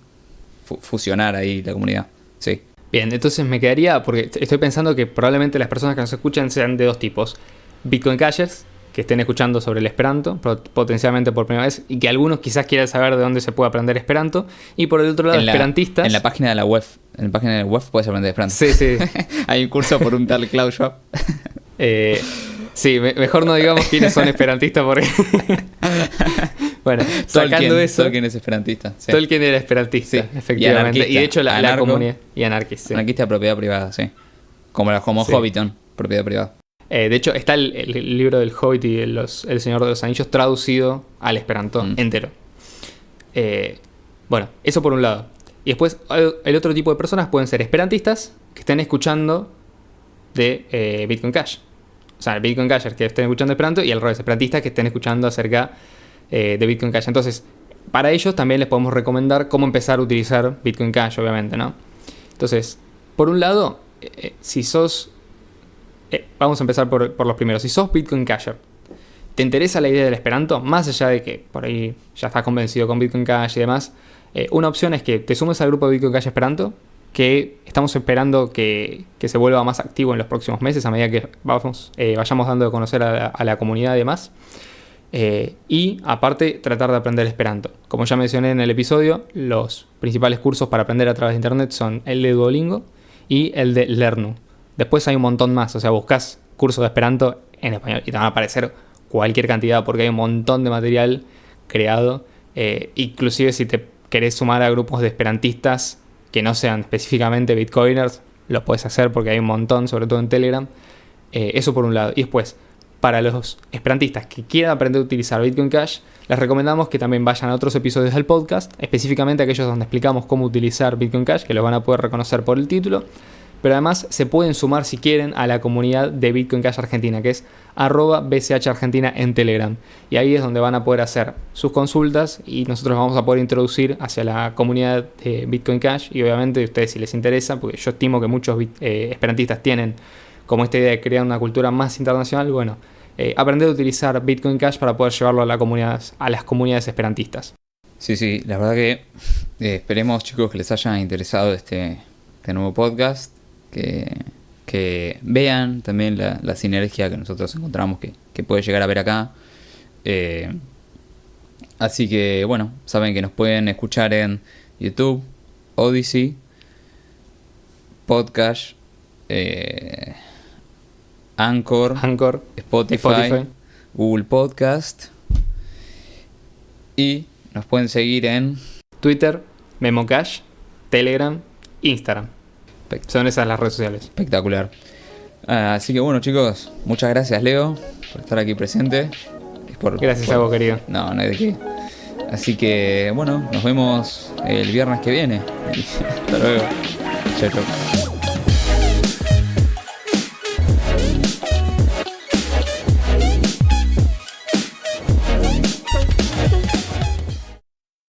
Fusionar ahí la comunidad. Sí. Bien, entonces me quedaría, porque estoy pensando que probablemente las personas que nos escuchan sean de dos tipos: Bitcoin Cashers, que estén escuchando sobre el Esperanto, potencialmente por primera vez, y que algunos quizás quieran saber de dónde se puede aprender Esperanto, y por el otro lado, esperantistas. En la página de la web. En la página de la web puedes aprender Esperanto. Sí, sí. Hay un curso por un tal Klaus Schwab. Sí, mejor no digamos quiénes son esperantistas porque... Bueno, sacando eso... Tolkien es esperantista. Sí. Tolkien era esperantista, sí, efectivamente. Y de hecho la comunidad... Y anarquista. Sí. Anarquista de propiedad privada, sí. Como sí. Hobbiton, propiedad privada. De hecho, está el libro del Hobbit y el Señor de los Anillos traducido al Esperanto entero. Bueno, eso por un lado. Y después, el otro tipo de personas pueden ser esperantistas que estén escuchando de Bitcoin Cash. O sea, Bitcoin Cashers que estén escuchando Esperanto y al revés, esperantistas que estén escuchando acerca de Bitcoin Cash. Entonces, para ellos también les podemos recomendar cómo empezar a utilizar Bitcoin Cash, obviamente, ¿no? Entonces, por un lado, si sos... vamos a empezar por los primeros. Si sos Bitcoin Casher, ¿te interesa la idea del Esperanto? Más allá de que por ahí ya estás convencido con Bitcoin Cash y demás, una opción es que te sumes al grupo de Bitcoin Cash Esperanto, que estamos esperando que se vuelva más activo en los próximos meses a medida que vayamos dando a conocer a la comunidad y demás. Y aparte, tratar de aprender Esperanto. Como ya mencioné en el episodio, los principales cursos para aprender a través de internet son el de Duolingo y el de Lernu. Después hay un montón más, o sea, buscas cursos de Esperanto en español y te van a aparecer cualquier cantidad porque hay un montón de material creado. Inclusive si te querés sumar a grupos de esperantistas que no sean específicamente bitcoiners, lo puedes hacer porque hay un montón, sobre todo en Telegram. Eso por un lado. Y después, para los esperantistas que quieran aprender a utilizar Bitcoin Cash, les recomendamos que también vayan a otros episodios del podcast, específicamente aquellos donde explicamos cómo utilizar Bitcoin Cash, que los van a poder reconocer por el título. Pero además se pueden sumar si quieren a la comunidad de Bitcoin Cash Argentina, que es @BCH Argentina en Telegram. Y ahí es donde van a poder hacer sus consultas y nosotros vamos a poder introducir hacia la comunidad de Bitcoin Cash. Y obviamente a ustedes si les interesa, porque yo estimo que muchos esperantistas tienen como esta idea de crear una cultura más internacional, bueno, aprender a utilizar Bitcoin Cash para poder llevarlo a las comunidades esperantistas. Sí, la verdad que esperemos, chicos, que les haya interesado este nuevo podcast. Que vean también la sinergia que nosotros encontramos que puede llegar a ver acá. Así que bueno, saben que nos pueden escuchar en YouTube, Odyssey, Podcast, Anchor, Spotify, Google Podcast. Y nos pueden seguir en Twitter, Memocash, Telegram, Instagram. Son esas las redes sociales. Espectacular. Así que bueno, chicos, muchas gracias, Leo, por estar aquí presente. Gracias a vos, querido. No hay de qué. Así que bueno, nos vemos el viernes que viene. Hasta luego. Chau, chau.